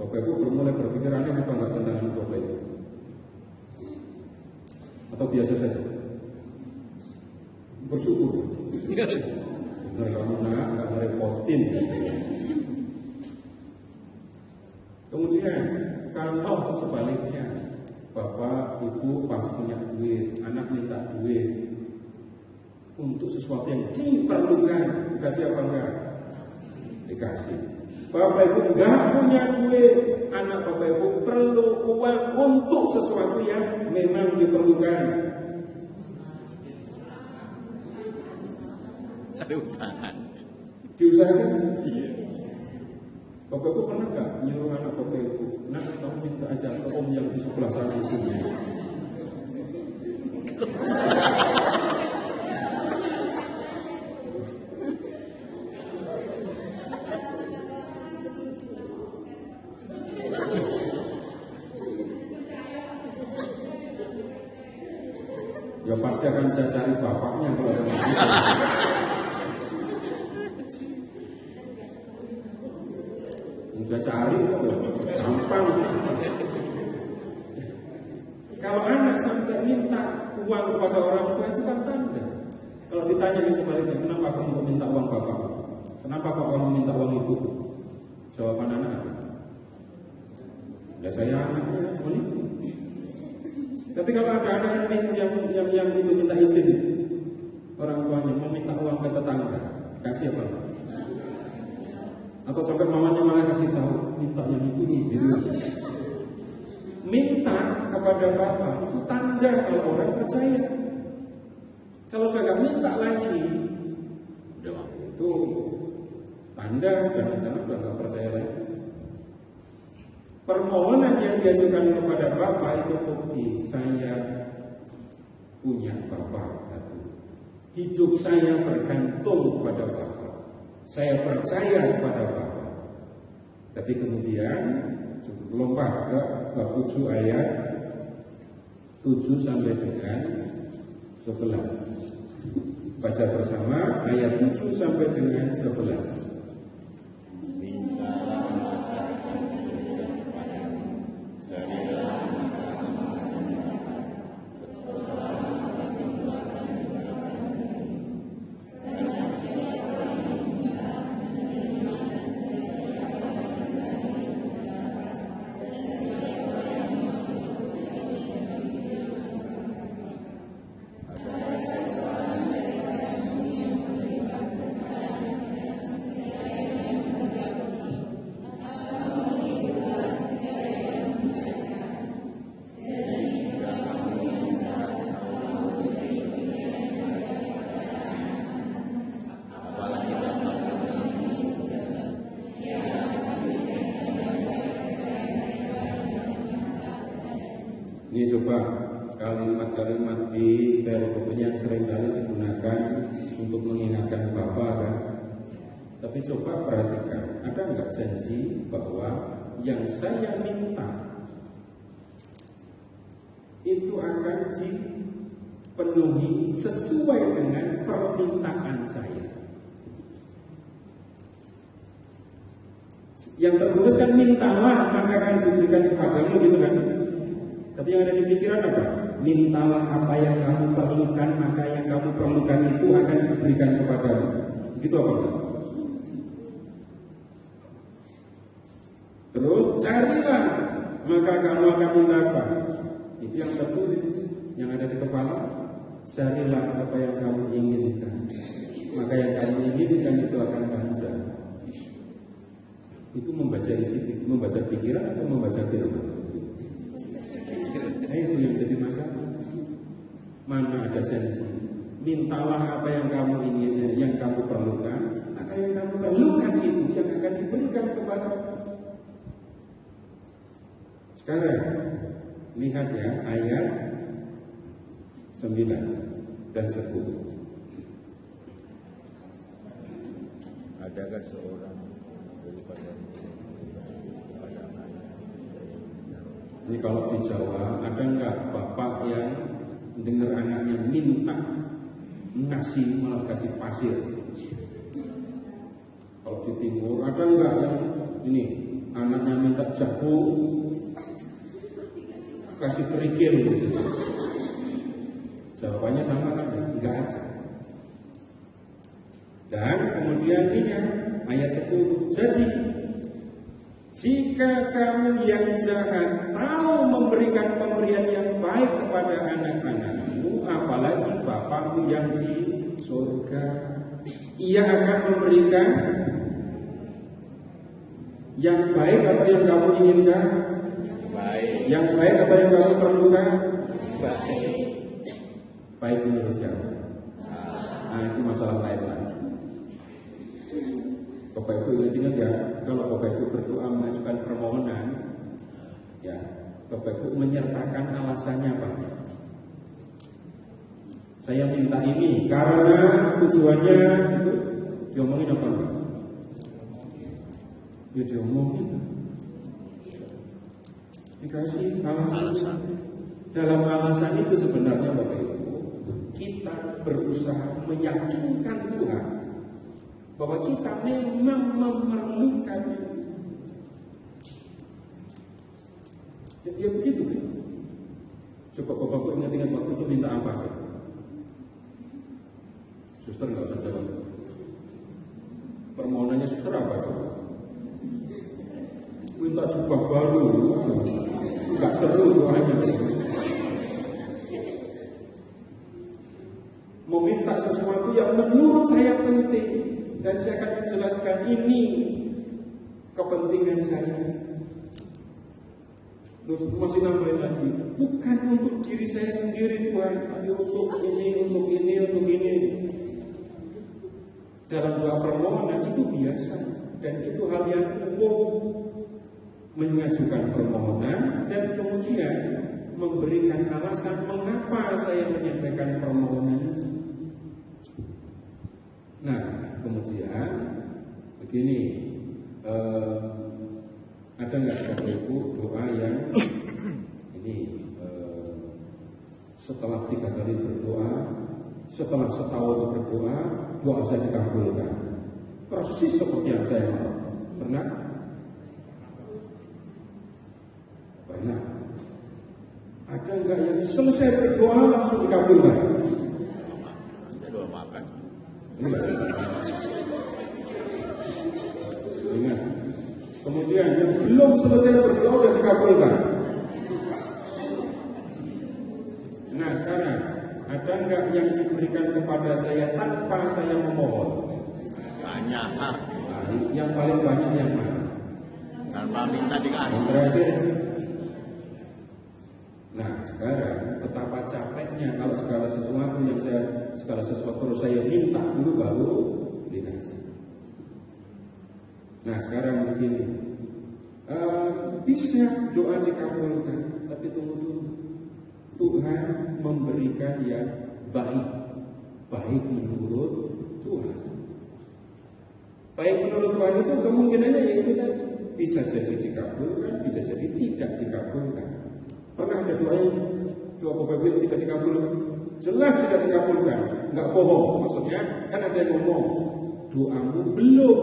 Bapak Ibu mulai berpikir aneh apa enggak tentang Bapak Ibu? Atau biasa saja? Bersyukur. Benar kamu nggak merepotin. Kemudian kalau sebaliknya Bapak Ibu pas punya duit, anak minta duit untuk sesuatu yang diperlukan, dikasih apa enggak? Dikasih. Bapak Ibu enggak punya duit, anak Bapak Ibu perlu uang untuk sesuatu yang memang diperlukan. Cari usahaan. Diusahakan? Iya. Bapak Ibu pernah enggak nyuruh anak Bapak Ibu, nak kamu minta aja ke om yang di sebelah sana itu. Ya pasti akan saya cari bapaknya kalau ada begitu. Saya cari gampang. Kalau anak sampai minta uang kepada orang tua itu kan tanda. Kalau ditanya di sebaliknya, kenapa kamu minta uang bapak? Kenapa kamu minta uang ibu? Jawaban anak apa? Ya saya anaknya cuma itu. Tapi kalau ada anak yang itu minta izin, orang tuanya mau minta uang ke tetangga, kasih apa? Atau sampai mamanya malah kasih tahu, minta yang itu gitu. Minta kepada bapak itu tanda kalau orang percaya. Kalau saya nggak minta lagi, udah itu tanda jangan-jangan udah nggak percaya lagi. Permohonan yang diajukan kepada bapak itu bukti saya punya bapak satu. Hidup saya bergantung kepada bapak. Saya percaya kepada bapak. Tapi kemudian lompat ke bab 7 ayat 7 sampai dengan 11. Baca bersama ayat 7 sampai dengan 11. Ini coba kalimat-kalimat di perikop yang seringkali digunakan untuk mengingatkan Bapak kan. Tapi coba perhatikan, ada nggak janji bahwa yang saya minta itu akan dipenuhi sesuai dengan permintaan saya. Yang tertulis kan mintalah maka akan diberikan kepadamu gitu kan. Tapi yang ada di pikiran apa? Mintalah apa yang kamu perlukan, maka yang kamu perlukan itu akan diberikan kepadamu. Begitu apa? Terus carilah, maka kamu akan mendapat. Itu yang tertulis, yang ada di kepala. Carilah apa yang kamu inginkan, maka yang kamu inginkan itu akan lancar. Itu membaca isi, membaca pikiran atau membaca firman? Nah, itu yang jadi masalah. Mana ada janji? Mintalah apa yang kamu ingin, yang kamu perlukan, maka yang kamu perlukan itu yang akan diberikan kepada. Sekarang lihat ya ayat 9 dan 10. Adakah seorang daripada ini kalau di Jawa ada nggak bapak yang dengar anaknya minta ngasih malah kasih pasir? Kalau di Timur ada nggak yang ini anaknya minta jagung kasih kerikil? Jawabannya sama kan? Nggak ada. Dan kemudian ini ayat 10. Jadi jika kamu yang jahat tahu memberikan pemberian yang baik kepada anak-anakmu, apalagi Bapakmu yang di surga, Ia akan memberikan yang baik apa yang kamu inginkan? baik. Yang baik apa yang kamu perlukan? Baik. Baik menurut siapa? Nah itu masalah lain lagi. Bapak Ibu ingat ya, kalau Bapak Ibu berdoa mengajukan permohonan, ya Bapak Ibu menyertakan alasannya Pak. Saya minta ini karena tujuannya itu diomongin apa Pak? Ya diomongin. Dikasih alasan. Dalam alasan itu sebenarnya Bapak Ibu berusaha meyakinkan Tuhan bahwa kita memang memerlukan. Ya begitu kan? Coba Bapak ingat-ingat waktu itu minta apa? Suster nggak usah jawab. Permohonannya suster apa coba? Minta jubah baru, nggak seru doanya. Meminta sesuatu yang menurut saya penting, dan saya akan menjelaskan ini kepentingan saya. Terus masih nambahin lagi, bukan untuk diri saya sendiri Tuhan, tapi untuk ini, untuk ini, untuk ini. Dalam doa permohonan itu biasa, dan itu hal yang umum, mengajukan permohonan dan kemudian memberikan alasan mengapa saya menyampaikan permohonan. Nah, kemudian begini, ada nggak Bapak Ibu doa yang ini setelah 3 kali berdoa, setelah setahun berdoa, doa saya dikabulkan, persis seperti yang saya mau. Pernah? Banyak. Ada nggak yang selesai berdoa langsung dikabulkan? Doa makan. Ingat. Kemudian yang belum selesai berdoa sudah dikabulkan. Nah sekarang ada nggak yang diberikan kepada saya tanpa saya memohon? Banyak. Nah, yang paling banyak yang mana? Tanpa minta dikasih. Yang terakhir. Nah sekarang betapa capeknya kalau segala sesuatu saya minta dulu baru dikasih. Nah sekarang begini, bisa doa dikabulkan, tapi tunggu dulu. Tuhan memberikan yang baik menurut Tuhan. Baik menurut Tuhan itu kemungkinannya yaitu tadi, bisa jadi dikabulkan, bisa jadi tidak dikabulkan. Pernah ada doa yang Bapak Ibu tidak dikabulkan? Jelas tidak dikabulkan, nggak bohong. Maksudnya kan ada yang ngomong doamu belum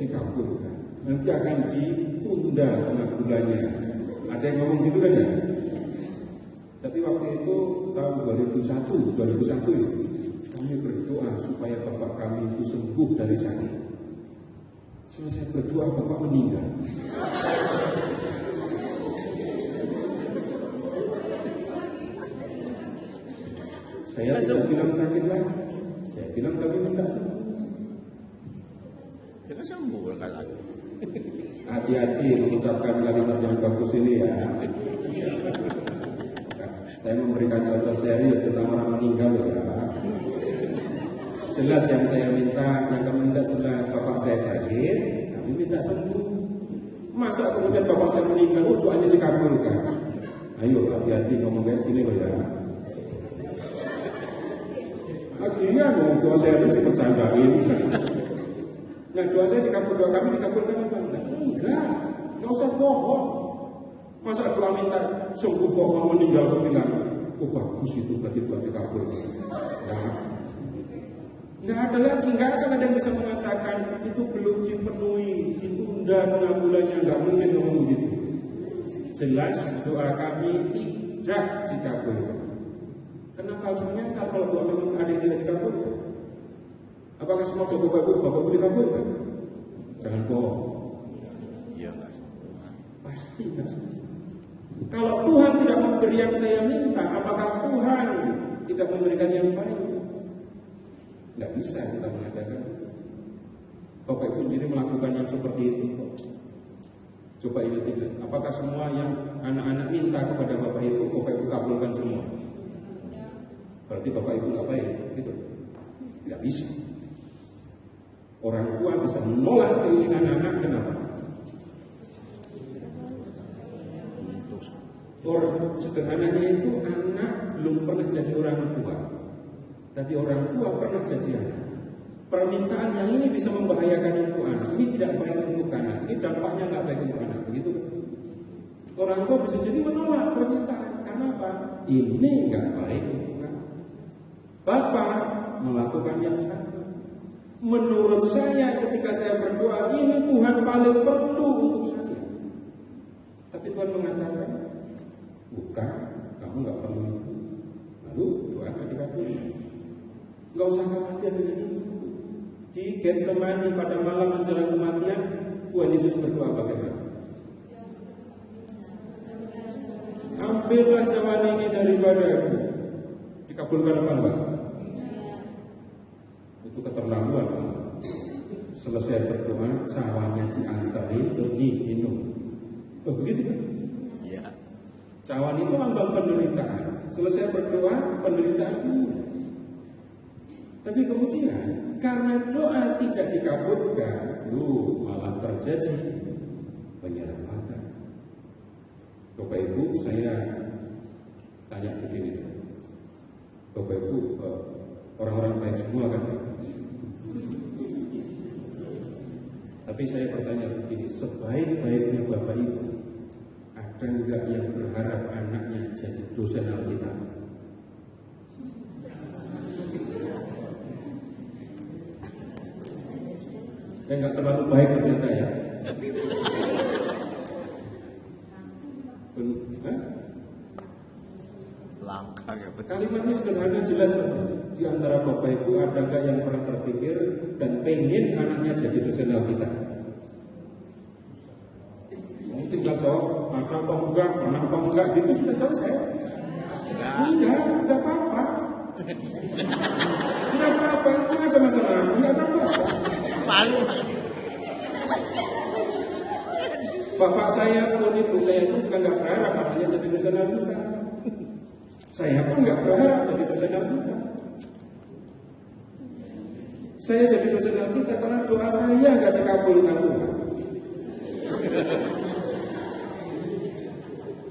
dikabulkan, nanti akan ditunda pengabulannya. Ada yang ngomong gitu kan ya? Tapi waktu itu tahun 2001 itu kami berdoa supaya bapak kami itu sembuh dari sakit. Selesai berdoa bapak meninggal. Saya tidak bilang sakit lagi, saya bilang kami minta sembuh. Ya kan sembuh lagi. Hati-hati mengucapkan kalimat yang bagus ini ya. Saya memberikan contoh serius tentang orang meninggal ya. Jelas yang saya minta, yang kami minta jelas bapak saya sakit, kami minta sembuh. Masa kemudian bapak saya meninggal, doanya dikabulkan. Ayo hati-hati ngomong kayak gini loh ya. Akhirnya doa saya itu dipercandain. Nah doa saya dikabulkan, kami dikabulkan apa enggak? Enggak usah bohong. Masa doa minta sembuh kok mau meninggal kok bilang, oh bagus itu berarti doa dikabulkan. Nggak ada lagi, nggak akan ada yang bisa mengatakan itu belum dipenuhi, ditunda pengabulannya, nggak mungkin ngomong begitu. Jelas doa kami tidak dikabulkan. Kenapa harusnya kalau doa memang ada yang tidak dikabulkan? Apakah semua doa Bapak Ibu dikabulkan? Jangan bohong. Iya enggak semua. Pasti enggak semua. Kalau Tuhan tidak memberi yang saya minta, apakah Tuhan tidak memberikan yang baik? Tidak bisa kita mengatakan. Bapak Ibu sendiri melakukan yang seperti itu. Coba ingat itu. Apakah semua yang anak-anak minta kepada Bapak Ibu kabulkan semua? Berarti Bapak Ibu nggak baik, gitu? Tidak bisa. Orang tua bisa menolak keinginan anak, kenapa? Orang sederhananya itu anak belum pernah jadi orang tua, tapi orang tua pernah jadi anak. Permintaan yang ini bisa membahayakan untuk anak. Ini tidak baik untuk anak. Ini dampaknya nggak baik untuk anak. Begitu. Orang tua bisa jadi menolak permintaan. Karena apa? Ini nggak baik untuk anak. Bapak melakukan yang sama. Menurut saya ketika saya berdoa, ini Tuhan paling perlu untuk saya. Tapi Tuhan mengatakan, bukan, kamu nggak perlu itu. Lalu doa nggak dikabulkan. Nggak usah khawatir dengan itu. Di Getsemani pada malam menjelang kematian, Tuhan Yesus berdoa bagaimana? Ambillah cawan ini daripadaku. Dikabulkan apa enggak? Itu keterlaluan. Selesai berdoa, cawannya diantari terus diminum. Oh begitu kan? Iya. Cawan itu lambang penderitaan. Selesai berdoa, penderitaan itu. Tapi kemudian karena doa tidak dikabulkan, malah terjadi penyelamatan. Bapak Ibu, saya tanya begini, Bapak Ibu, orang-orang baik semua kan? Tapi saya bertanya begini, sebaik-baiknya Bapak Ibu, ada enggak yang berharap anaknya jadi dosen Alkitab? Saya enggak terlalu baik ternyata ya. Langka ya betul. Kalimatnya sederhana jelas. Di antara Bapak Ibu ada enggak yang pernah terpikir dan pengen anaknya jadi dosen Alkitab? Tinggal jawab, ada apa enggak, pernah apa enggak, gitu sudah selesai. Enggak apa-apa. Enggak apa-apa, enggak ada masalah, enggak ada apa-apa. Malu. Bapak saya pun ibu saya pun juga enggak berharap anaknya jadi dosen Alkitab. Saya pun enggak berharap jadi dosen Alkitab. Saya jadi dosen Alkitab karena doa saya enggak dikabulkan Tuhan.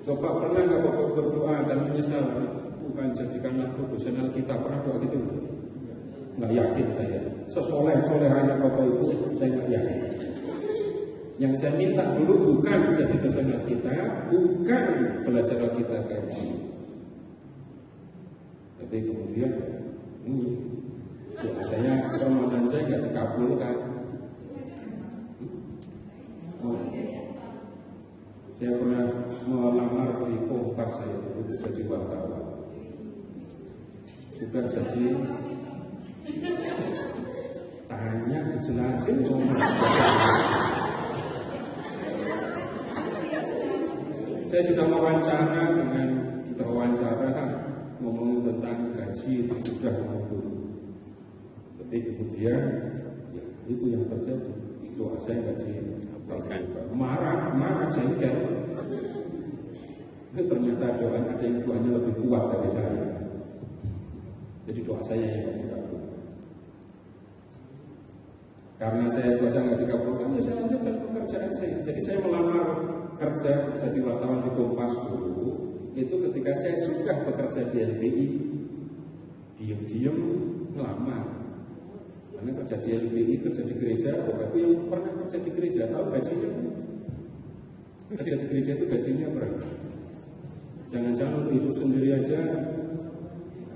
Coba pernah nggak Bapak berdoa dan menyesal, Tuhan jadikanlah aku dosen Alkitab? Pernah doa gitu? Nggak yakin saya. Sesoleh-solehannya Bapak Ibu, saya nggak yakin. Yang saya minta dulu bukan jadi dosen Alkitab, bukan belajar Alkitab kayak gini. Tapi kemudian doa saya, permohonan saya nggak dikabulkan. Saya pernah melamar di Kompas, saya itu jadi wartawan. Sudah jadi tanya dijelasin cuma. Saya sudah wawancara dengan ngomongin tentang gaji itu sudah mau dulu. Tapi kemudian ya, itu yang terjadi. Doa saya gaji marah jengkel. Itu ternyata doa ada yang doanya lebih kuat dari saya. Jadi doa saya yang tidak dikabulkan. Karena saya doa saya nggak dikabulkan, ya saya lanjutkan pekerjaan saya. Jadi saya melamar kerja jadi wartawan di Kompas dulu. Itu ketika saya sudah bekerja di LBI, diam-diam melamar. Karena kerja di LBI, kerja di gereja, Bapak yang pernah kerja di gereja tahu gajinya. Kerja di gereja itu gajinya berapa? Jangan-jangan untuk hidup sendiri aja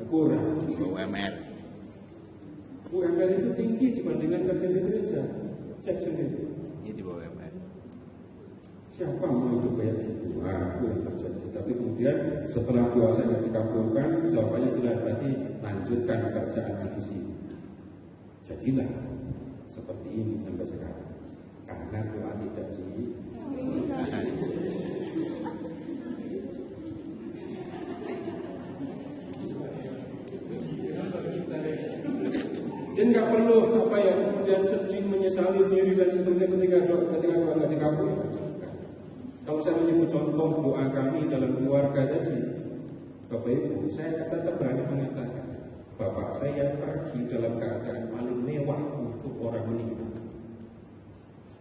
kurang. UMR. UMR itu tinggi dibandingkan kerja di gereja. Cek sendiri. Ini di bawah UMR. Siapa mau hidup kayak gitu? Aku yang terjadi. Tapi kemudian setelah doa saya dikabulkan, jawabannya jelas, berarti lanjutkan pekerjaan di sini. Jadilah seperti ini sampai sekarang karena doa tidak di. Jadi nggak perlu apa ya kemudian sedih menyesali diri dan seterusnya ketika doa nggak dikabulkan. Kalau saya menyebut contoh doa kami dalam keluarga tadi, Bapak Ibu, saya tetap berani mengatakan. Bapak saya pergi dalam keadaan paling mewah untuk orang meninggal.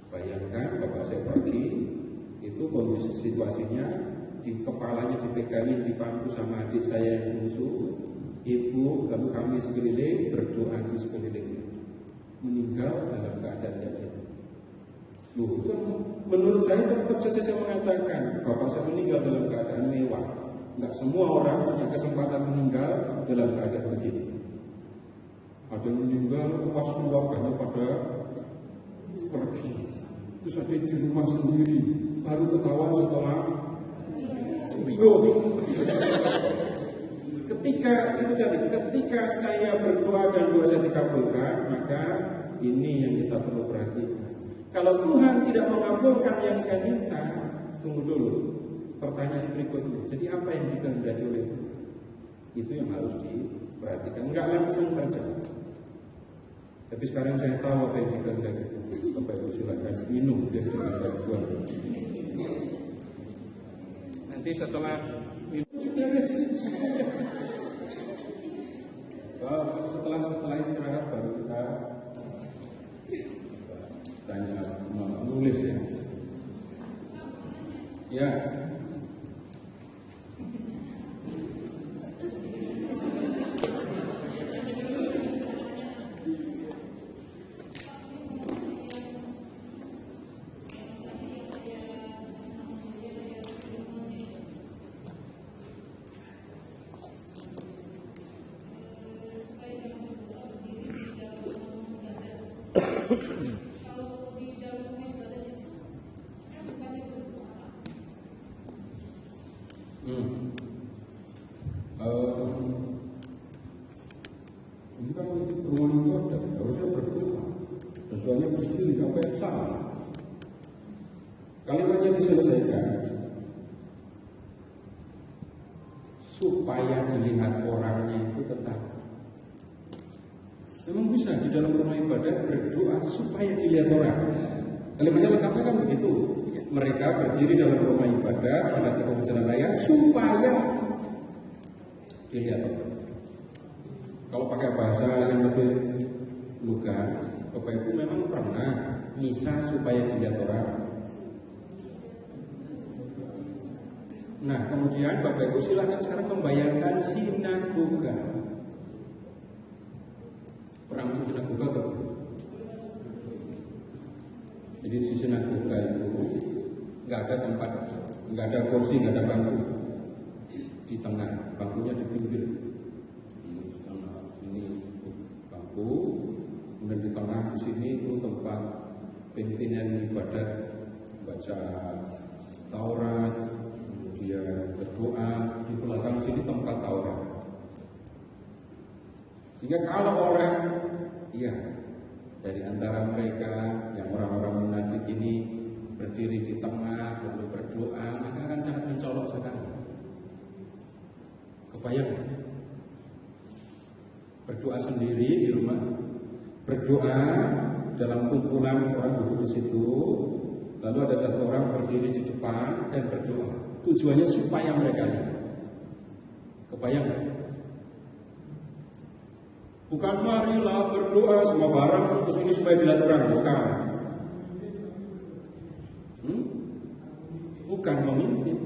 Bayangkan bapak saya pergi, itu kondisi situasinya di kepalanya dipegangin di pangku sama adik saya yang musuh, ibu lalu kami sekeliling berdoa di sekelilingnya. Meninggal dalam keadaan yang itu. Loh, itu menurut saya tetap saja saya mengatakan bapak saya meninggal dalam keadaan mewah. Enggak semua orang punya kesempatan meninggal dalam keadaan begitu. Ada yang meninggal, pas keluarganya pada pergi. Terus ada di rumah sendiri, baru ketahuan setelah seminggu. Ketika saya berdoa dan doa saya dikabulkan, maka ini yang kita perlu perhatikan. Kalau Tuhan tidak mengabulkan yang saya minta, tunggu dulu. Pertanyaan berikutnya, jadi apa yang dikehendaki oleh Tuhan? Itu yang harus diperhatikan. Enggak langsung saja. Tapi sekarang saya tahu apa yang dikehendaki. Bapak Ibu silakan minum dari Tuhan. Nanti setelah minum setelah istirahat baru kita tanya menulis ya. Ya. Ini kan untuk permohonan ibadah, harusnya berdoa. Dan doanya berdiri sampai salah. Kalimatnya diselesaikan supaya dilihat orangnya itu tetap. Memang bisa di dalam rumah ibadah berdoa supaya dilihat orang. Kalimatnya lengkapnya kan begitu. Mereka berdiri dalam rumah ibadah pada tengah jalan raya supaya dilihat orang. Kalau pakai bahasa yang lebih lugas, Bapak Ibu memang pernah misa supaya dilihat orang. Nah, kemudian Bapak Ibu silakan sekarang membayangkan sinagoga. Pernah masuk sinagoga atau? Jadi di sinagoga itu nggak ada tempat, nggak ada kursi, nggak ada bangku di tengah, bangkunya di pinggir. Ini bangku, kemudian di tengah di sini itu tempat pimpinan ibadat baca Taurat, kemudian berdoa. Di belakang sini tempat Taurat. Sehingga kalau orang, ya dari antara mereka yang orang-orang munafik ini berdiri di tengah lalu berdoa, maka akan sangat mencolok sekali. Kebayang? Berdoa sendiri di rumah, berdoa dalam kumpulan orang duduk di situ, lalu ada satu orang berdiri di depan dan berdoa. Tujuannya supaya mereka lihat. Kebayang? Bukan marilah berdoa semua barang terus ini supaya dilihat orang, bukan. Bukan memimpin.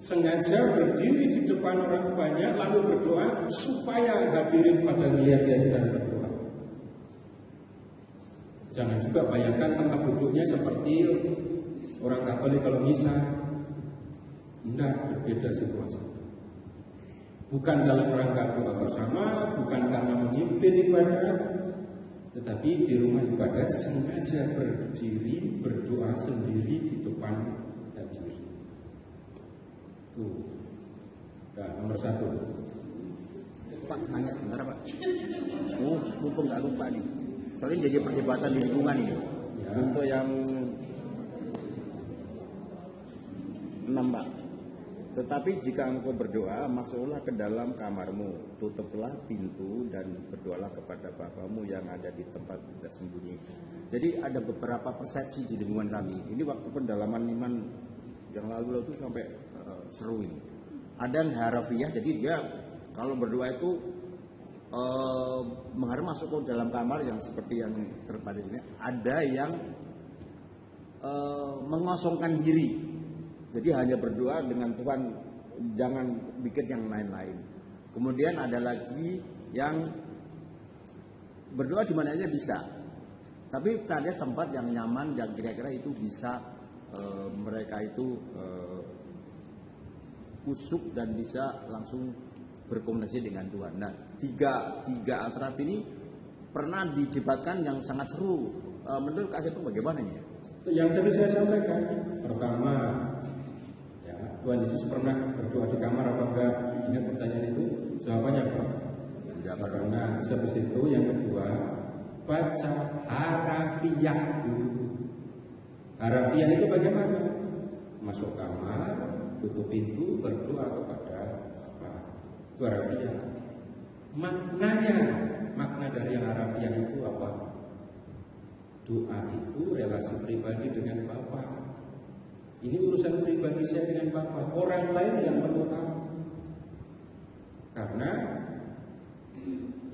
Sengaja berdiri di depan orang banyak lalu berdoa supaya hadirin pada melihat dia sedang berdoa. Jangan juga bayangkan tempat duduknya seperti orang Katolik kalau misa. Tidak, berbeda situasi. Bukan dalam rangka doa bersama, bukan karena memimpin ibadat, tetapi di rumah ibadat sengaja berdiri berdoa sendiri di depan hadirin. Tuh. Nah, nomor 1. Pak, nanya sebentar Pak. Mumpung nggak lupa nih. Soalnya jadi perdebatan di lingkungan ini. Ya. Untuk yang 6 Pak. Tetapi jika engkau berdoa, masuklah ke dalam kamarmu, tutuplah pintu dan berdoalah kepada Bapamu yang ada di tempat tersembunyi. Jadi ada beberapa persepsi di lingkungan kami. Ini waktu pendalaman iman yang lalu itu sampai seru ini. Ada yang harafiah, jadi dia kalau berdoa itu menghadap masuk ke dalam kamar yang seperti yang terpada di sini. Ada yang mengosongkan diri. Jadi hanya berdoa dengan Tuhan, jangan bikin yang lain-lain. Kemudian ada lagi yang berdoa di mana aja bisa. Tapi cari tempat yang nyaman, yang kira-kira itu bisa mereka itu kusuk dan bisa langsung berkomunikasi dengan Tuhan. Nah, tiga alternatif ini pernah didebatkan yang sangat seru. Menurut Kak Seto bagaimana ini? Yang tadi saya sampaikan, pertama, ya, Tuhan Yesus pernah berdoa di kamar apa enggak? Ingat pertanyaan itu? Jawabannya apa? Tidak pernah. Habis itu yang kedua, baca harafiah dulu. Harafiah itu bagaimana? Masuk kamar, tutup pintu, berdoa kepada Allah. Itu harafiah. Makna dari yang harafiah itu apa? Doa itu relasi pribadi dengan Bapa. Ini urusan pribadi saya dengan Bapa. Orang lain yang perlu tahu. Karena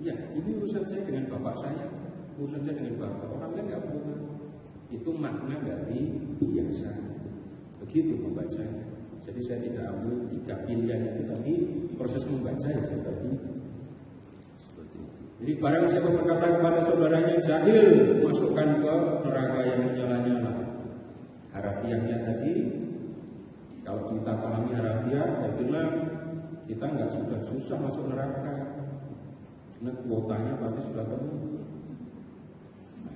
ya ini urusan saya dengan Bapak saya, urusan saya dengan Bapak. Orang lain nggak perlu tahu. Itu makna dari biasa. Begitu membacanya. Jadi saya tidak ambil 3 pilihan itu, tapi proses membaca ya seperti itu. Jadi barang siapa berkata kepada saudaranya jahil, masukkan ke neraka yang menyala-nyala. Harafiahnya tadi, kalau kita pahami harafiah, saya bilang kita nggak sudah susah masuk neraka, karena kuotanya pasti sudah penuh.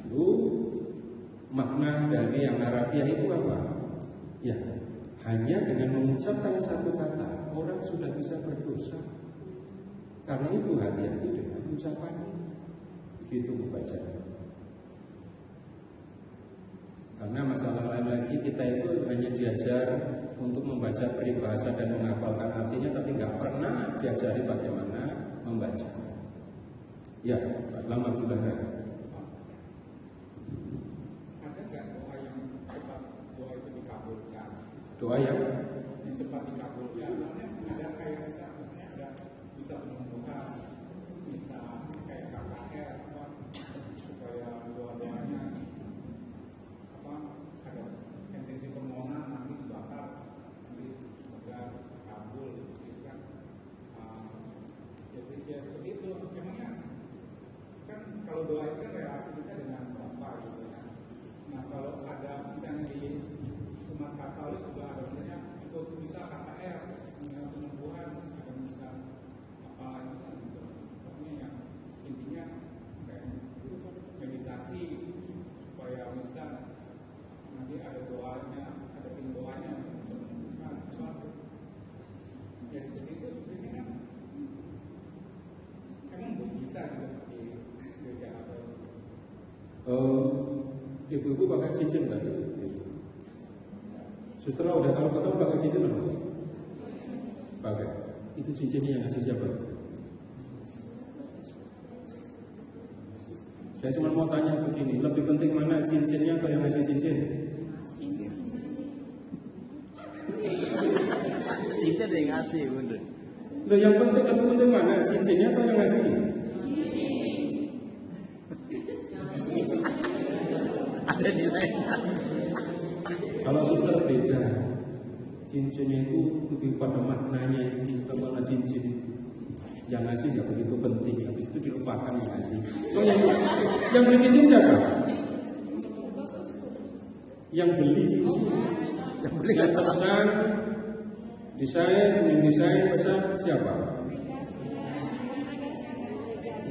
Lalu makna dari yang harafiah itu apa? Ya, hanya dengan mengucapkan satu kata orang sudah bisa berdosa. Karena itu hati-hati dengan ucapan. Begitu membaca. Karena masalah lain lagi, kita itu hanya diajar untuk membaca peribahasa dan menghafalkan artinya, tapi nggak pernah diajari bagaimana membaca. Ya, Pak Selamat sudah kan? Ada nggak doa yang cepat doa itu dikabulkan? Doa yang Cepat dikabulkan, ada kayak misalnya ada bisa penyembuhan, bisa kayak KKR apa supaya doa-doanya apa ada intensi permohonan nanti dibakar nanti semoga kabul gitu kan. Jadi ya seperti itu. Memangnya kan kalau doa itu kan relasi kita dengan Bapa gitu ya. Nah kalau ada misalnya di umat Katolik juga ada misalnya itu bisa KKR penyembuhan, ada bisa apa lagi kan gitu. Pokoknya yang intinya kayak meditasi supaya bisa nanti ada doanya, ada tim doanya untuk menyembuhkan sesuatu. Ya seperti itu sebenarnya kan emang bisa gitu di gereja atau ibu-ibu pakai cincin nggak? Suster udah tahu pakai cincin nggak? Pakai. Itu cincinnya yang ngasih siapa? Saya cuma mau tanya begini, lebih penting mana cincinnya atau yang ngasih cincin? Cincin yang ngasih, bener. Loh, yang penting lebih penting mana cincinnya atau yang ngasih? Ada nilainya. Kalau suster beda, cincinnya itu lebih pada maknanya itu, mana cincin itu. Yang ngasih nggak begitu penting, habis itu dilupakan yang ngasih. So, yang beli cincin siapa? Yang beli cincin, Yang beli yang pesan, yang desain pesan siapa?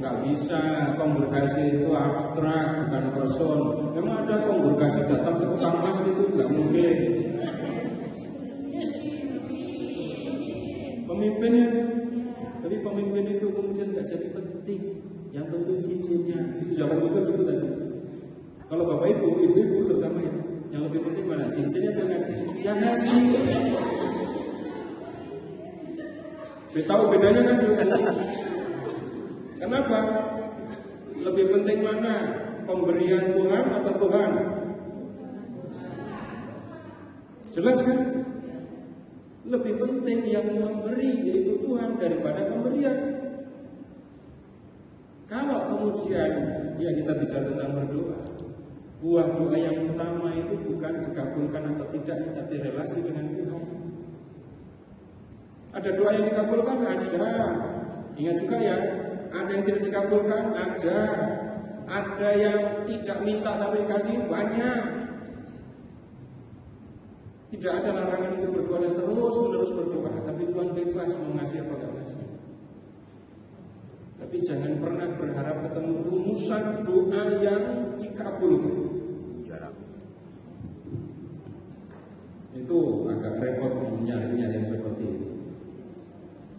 Nggak bisa, kongregasi itu abstrak, bukan person. Memang ada kongregasi datang ke tukang mas itu nggak mungkin. Pemimpinnya, tapi pemimpin itu kemudian nggak jadi penting. Yang penting cincinnya. Itu jawaban juga begitu tadi. Kalau bapak ibu terutama yang lebih penting mana cincinnya atau ngasih? Yang ngasih. Tahu bedanya kan juga. Kenapa? Lebih penting mana? Pemberian Tuhan atau Tuhan? Jelas kan? Lebih penting yang memberi yaitu Tuhan daripada pemberian. Kalau kemudian ya kita bicara tentang berdoa, buah doa yang utama itu bukan dikabulkan atau tidaknya, tapi relasi dengan Tuhan. Ada doa yang dikabulkan, ada. Ingat juga ya, ada yang tidak dikabulkan, ada. Ada yang tidak minta tapi dikasih, banyak. Tidak ada larangan untuk berdoa dan terus menerus berdoa, tapi Tuhan bebas mau ngasih apa enggak ngasih. Tapi jangan pernah berharap ketemu rumusan doa yang dikabulkan. Jarang. Itu agak repot nyari-nyari yang seperti itu.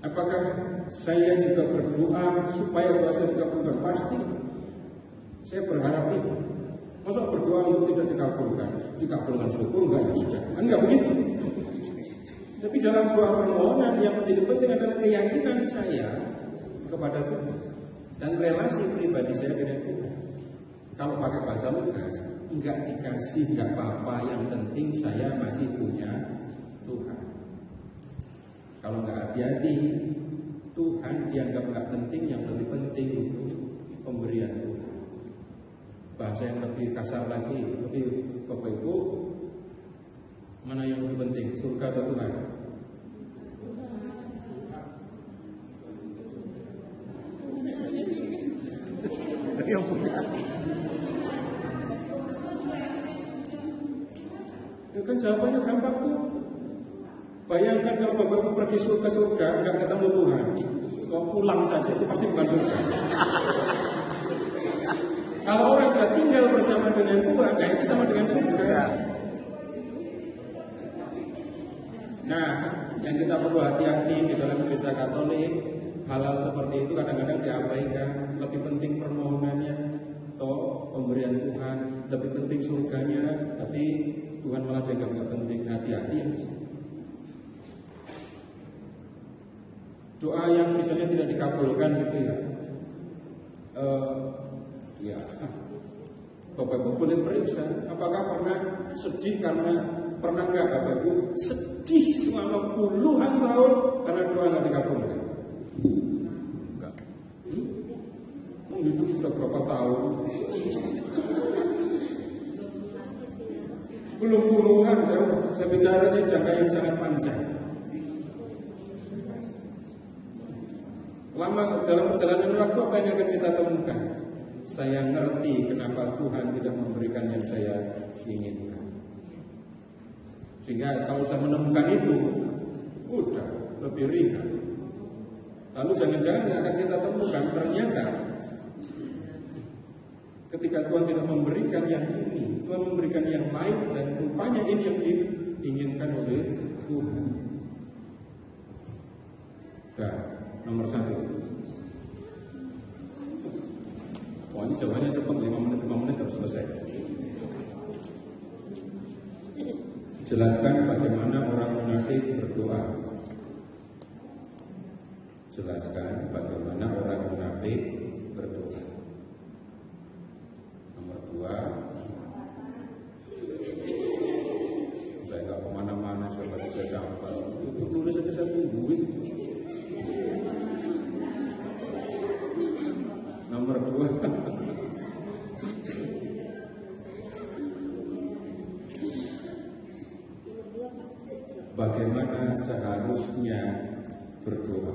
Apakah saya juga berdoa supaya doa saya dikabulkan? Pasti. Saya berharap itu. Masa berdoa untuk tidak dikabulkan syukur enggak ya sudah. Enggak begitu. Tapi dalam doa permohonan yang menjadi penting adalah keyakinan saya kepada Tuhan dan relasi pribadi saya dengan Tuhan. Kalau pakai bahasa lugas, enggak dikasih enggak apa-apa, yang penting saya masih punya Tuhan. Kalau enggak hati-hati, Tuhan dianggap enggak penting, yang lebih penting itu pemberian Tuhan. Bahasa yang lebih kasar lagi, lebih Bapak Ibu, mana yang lebih penting, surga atau Tuhan? Yang punya. Ya kan jawabannya gampang tuh. Bayangkan kalau Bapak Ibu pergi ke surga nggak ketemu Tuhan, kok pulang saja itu pasti bukan surga. Kalau orang sudah tinggal bersama dengan Tuhan, ya itu sama dengan surga. Nah, yang kita perlu hati-hati di dalam gereja Katolik, hal-hal seperti itu kadang-kadang diabaikan. Lebih penting permohonannya atau pemberian Tuhan, lebih penting surganya, tapi Tuhan malah dianggap nggak penting. Hati-hati ya. Doa yang misalnya tidak dikabulkan gitu ya. Ya, Bapak Ibu boleh periksa, apakah pernah sedih pernah nggak Bapak Ibu sedih selama puluhan tahun karena doa nggak dikabulkan? Enggak. Hidup sudah berapa tahun? Belum puluhan, saya bicaranya jangka yang sangat panjang. Lama dalam perjalanan waktu apa yang akan kita temukan? Saya ngerti kenapa Tuhan tidak memberikan yang saya inginkan. Sehingga kalau saya menemukan itu, udah lebih ringan. Lalu jangan-jangan yang akan kita temukan ternyata ketika Tuhan tidak memberikan yang ini, Tuhan memberikan yang lain, dan rupanya ini yang diinginkan oleh Tuhan. Nah, nomor 1. Wah, ini jawabannya cepat, 5 menit harus selesai. Jelaskan bagaimana orang munafik berdoa. Jelaskan bagaimana orang munafik berdoa. Nomor 2. Saya nggak kemana-mana, saya sampah. Itu tulis saja saya tungguin. Nomor 2. Bagaimana seharusnya berdoa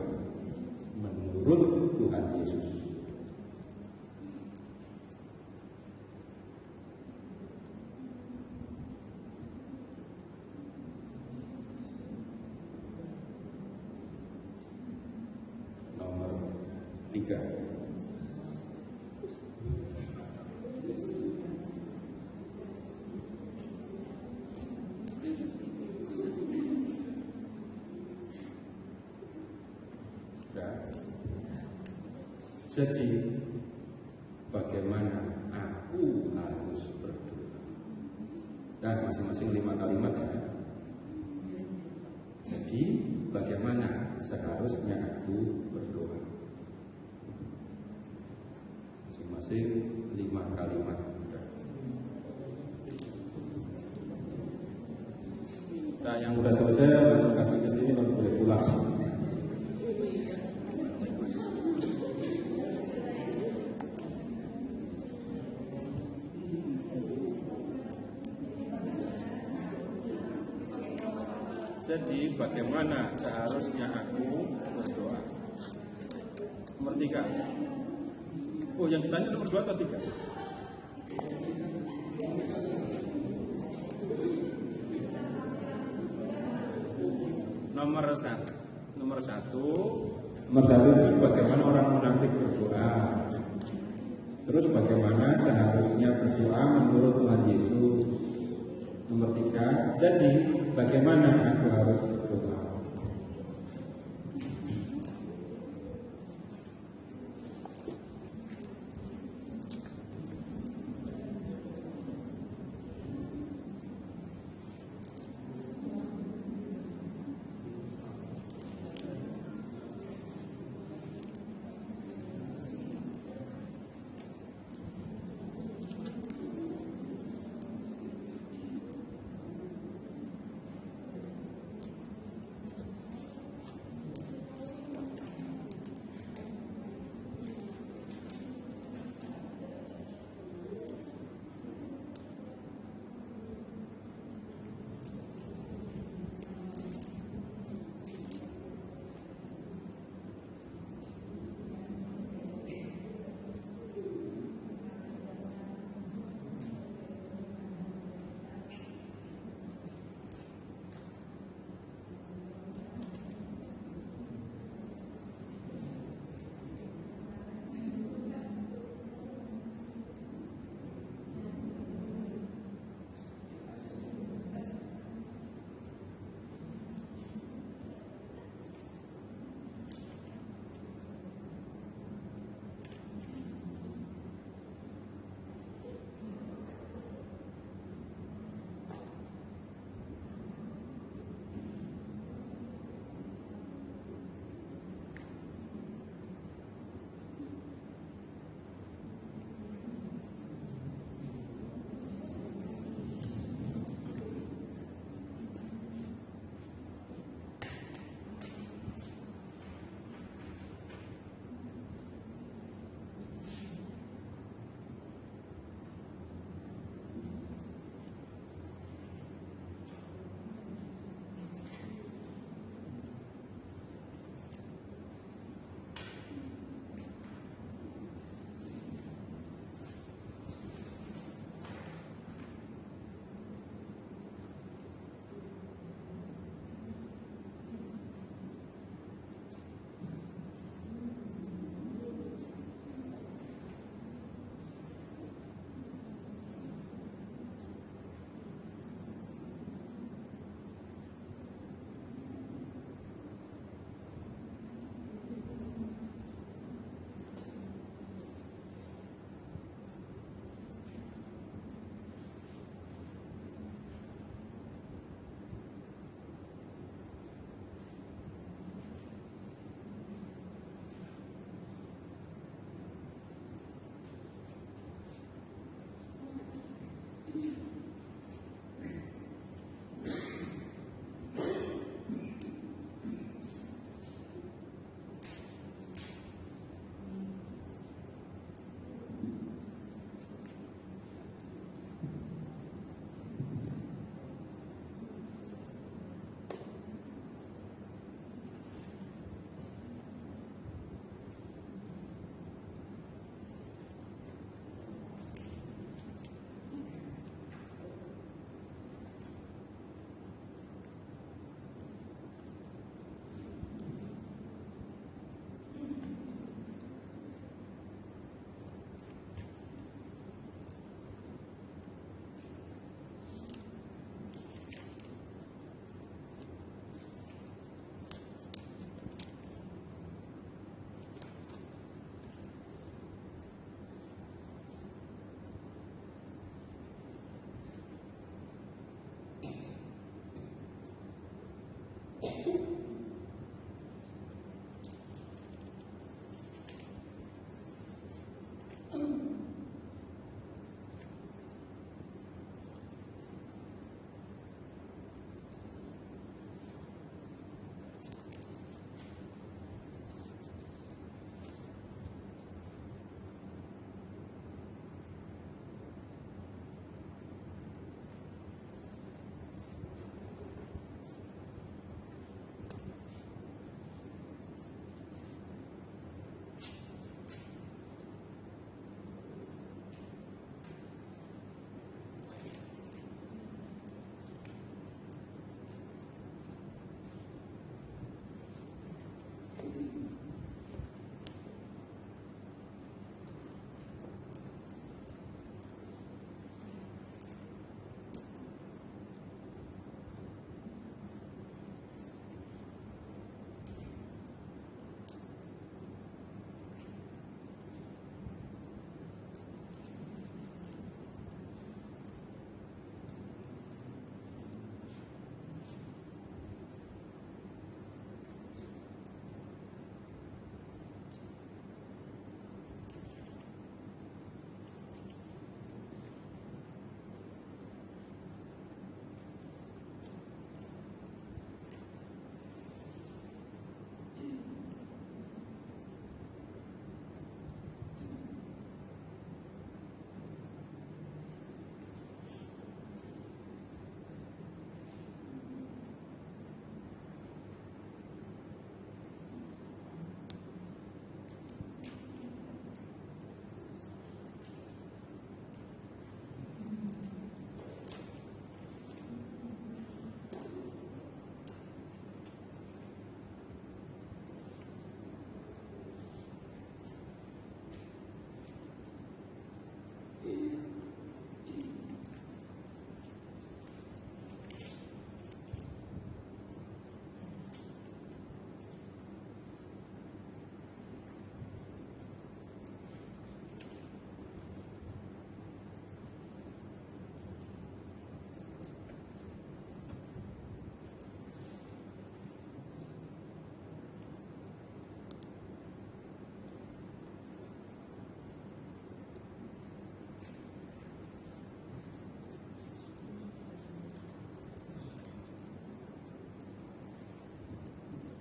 menurut Tuhan Yesus. Nomor 3. Jadi, bagaimana aku harus berdoa? Dan masing-masing 5 kalimat ya. Jadi, bagaimana seharusnya aku berdoa? Masing-masing 5 kalimat. Nah, yang udah selesai langsung kasih ke sini, baru boleh pulang. Jadi bagaimana seharusnya aku berdoa? Nomor 3. Oh, yang ditanya nomor 2 atau 3? Nomor 1 bagaimana orang munafik berdoa? Terus bagaimana seharusnya berdoa menurut Tuhan Yesus? Nomor 3, jadi bagaimana aku harus berdoa?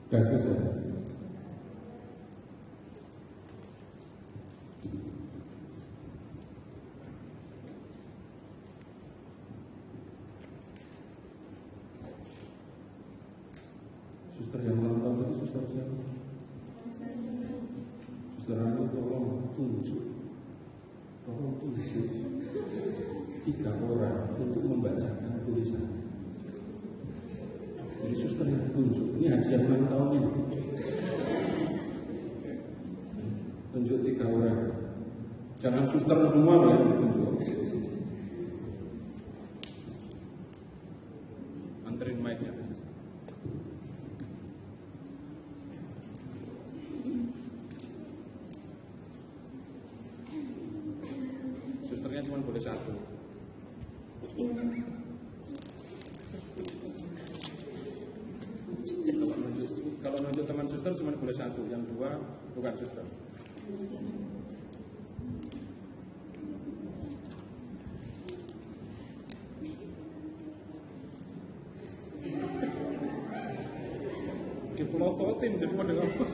Gas saja. Suster yang ulang tahun itu suster siapa? Suster Anu, tolong tunjuk 3 orang untuk membacakan tulisan. Jadi suster yang tunjuk, ini hadiah ulang tahun ini. Tunjuk 3 orang. Jangan suster semua yang ditunjuk. Anterin mic-nya. Susternya cuma boleh 1. Kalau nunjuk teman suster cuma boleh 1, yang 2 bukan suster. Dipelototin jadi pada apa?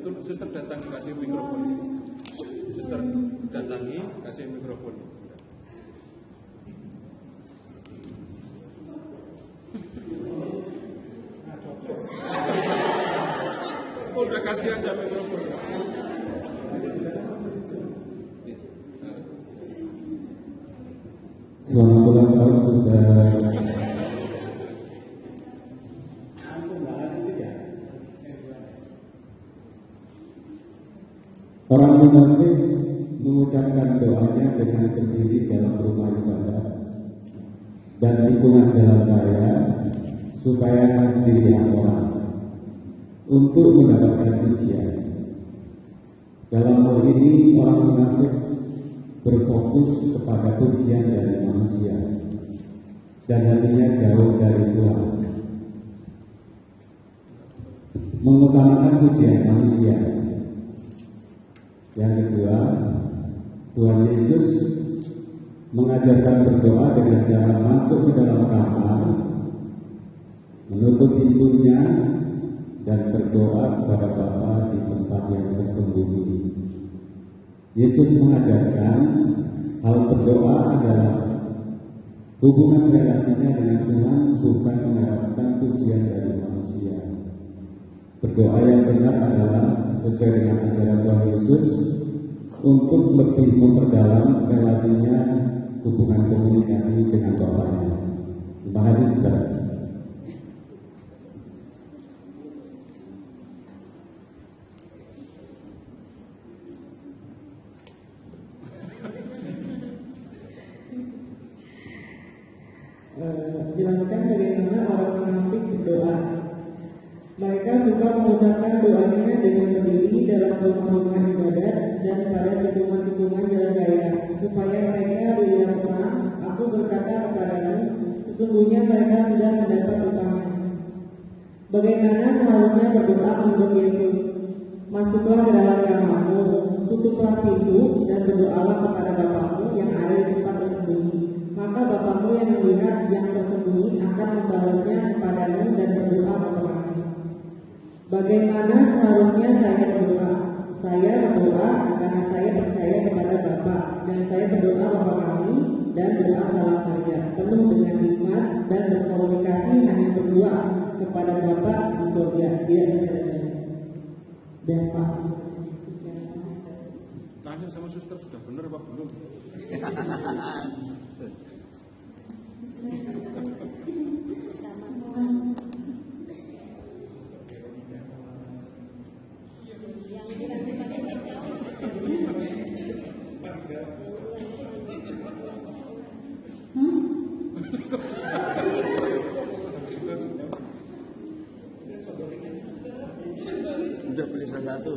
Udah suster datangi kasih mikrofon. Suster datangi kasih mikrofon. Udah kasih aja mikrofon. Selamat ulang tahun sudah. Orang munafik mengucapkan doanya dengan berdiri dalam rumah ibadah dan lingkungan jalan raya supaya dilihat orang untuk mendapatkan pujian. Dalam hal ini orang munafik berfokus kepada pujian dari manusia dan hatinya jauh dari Tuhan. Mengutamakan pujian manusia. Yang kedua, Tuhan Yesus mengajarkan berdoa dengan cara masuk ke dalam kamar, menutup pintunya, dan berdoa kepada Bapa di tempat yang tersembunyi. Yesus mengajarkan hal berdoa adalah hubungan relasinya dengan Tuhan, bukan mengharapkan pujian dari manusia. Berdoa yang benar adalah sesuai dengan ajaran Tuhan Yesus untuk lebih memperdalam relasinya, hubungan komunikasi dengan Bapaknya. Terima kasih saudara. Jelaskan bagaimana orang munafik berdoa. Mereka suka mengucapkan doanya dengan berdiri dalam rumah-rumah ibadat dan pada tikungan-tikungan jalan raya, supaya mereka dilihat orang. Aku berkata kepadamu, sesungguhnya mereka sudah mendapat upahnya. Bagaimana seharusnya berdoa menurut Yesus? Masuklah ke dalam kamarmu, tutuplah pintu, dan berdoalah kepada Bapakmu yang ada di tempat tersembunyi. Maka Bapakmu yang melihat yang tersembunyi akan membalasnya kepadamu dan berdoa kepada-Mu. Bagaimana seharusnya saya berdoa? Saya berdoa karena saya percaya kepada Bapa, dan saya berdoa Bapa kami dan berdoa salah saja, penuh dengan hikmat dan berkomunikasi hanya berdua kepada Bapa di surga. Dia dan Pak. Tanya sama suster sudah benar apa belum? Udah pilih salah satu.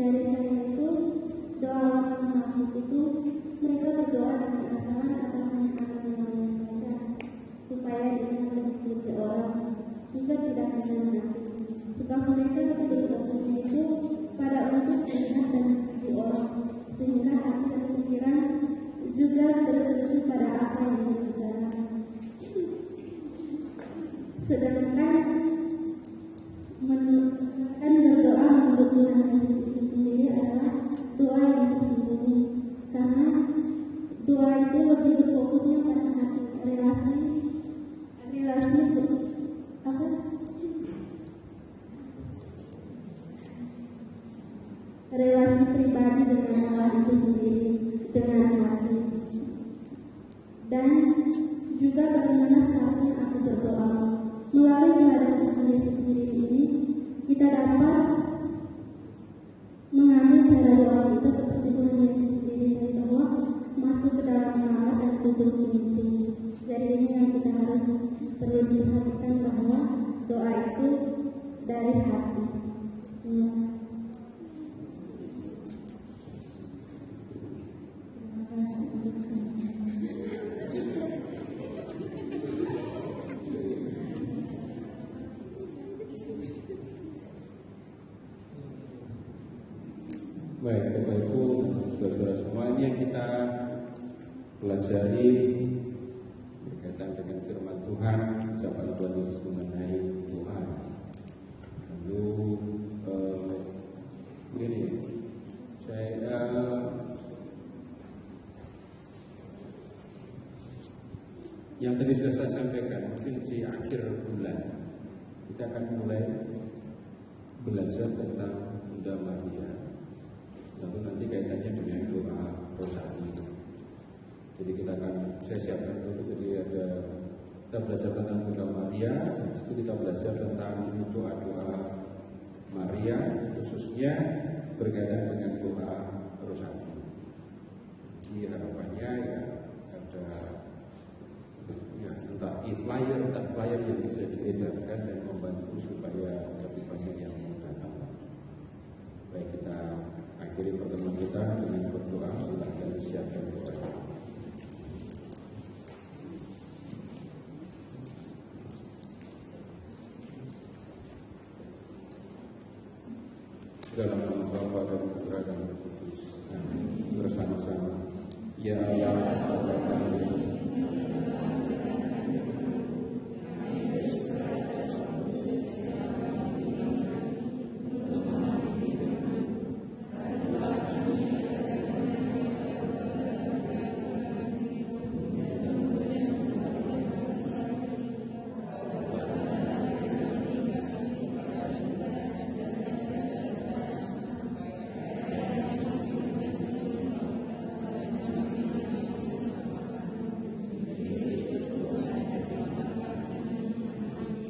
dari saya itu doa waktu masuk itu mereka berdoa dengan pasangan atau menyatakan namanya saja supaya dikenal lebih puji orang hingga tidak bisa menafik. Sebab mereka berdoanya itu pada untuk melihat dan puji orang sehingga hati dan pikiran juga tertuju pada apa yang dibicarakan. Sedangkan berdoa menurut Tuhan Yesus itu sendiri adalah doa yang tersembunyi, karena doa itu lebih berfokusnya pada hati, relasi pribadi dengan Allah itu sendiri, dengan hati. Dan juga bagaimana saatnya aku berdoa. Melalui kehadiran Tuhan Yesus sendiri ini, kita dapat mengambil cara doa kita seperti Tuhan Yesus sendiri bahwa masuk ke dalam Allah dan tutup pintu. Jadi ini yang kita harus perlu diperhatikan bahwa doa itu dari hati. Baik, Bapak Ibu, saudara semua, ini yang kita pelajari berkaitan dengan firman Tuhan, ucapan Tuhan Yesus mengenai doa. Lalu begini, saya yang tadi sudah saya sampaikan, mungkin di akhir bulan kita akan mulai belajar tentang Bunda Maria. Tentu nanti kaitannya dengan doa rosari. Jadi saya siapkan dulu. Jadi kita belajar tentang Bunda Maria. Setelah itu kita belajar tentang doa-doa Maria, khususnya berkaitan dengan doa rosari. Jadi harapannya ya ada entah flyer yang bisa diedarkan dan membantu supaya lebih banyak yang datang. Baik, kita akhiri pertemuan kita dengan berdoa. Silakan siapkan doa. Dalam nama Bapa dan Putra dan Roh Kudus. Amin. Bersama-sama. Ya Allah, Bapa kami.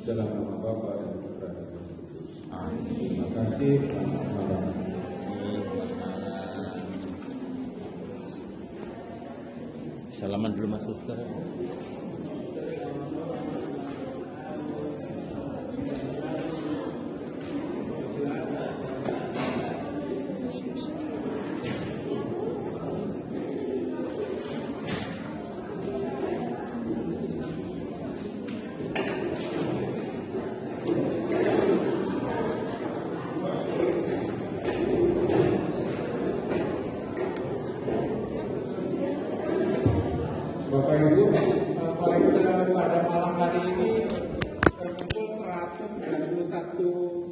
Dalam nama Bapa dan Putra dan Roh Kudus. Amin. Terima kasih. Selamat malam. Salaman dulu Mas Ustaz. Bapak Ibu, kolekte pada malam hari ini terkumpul 191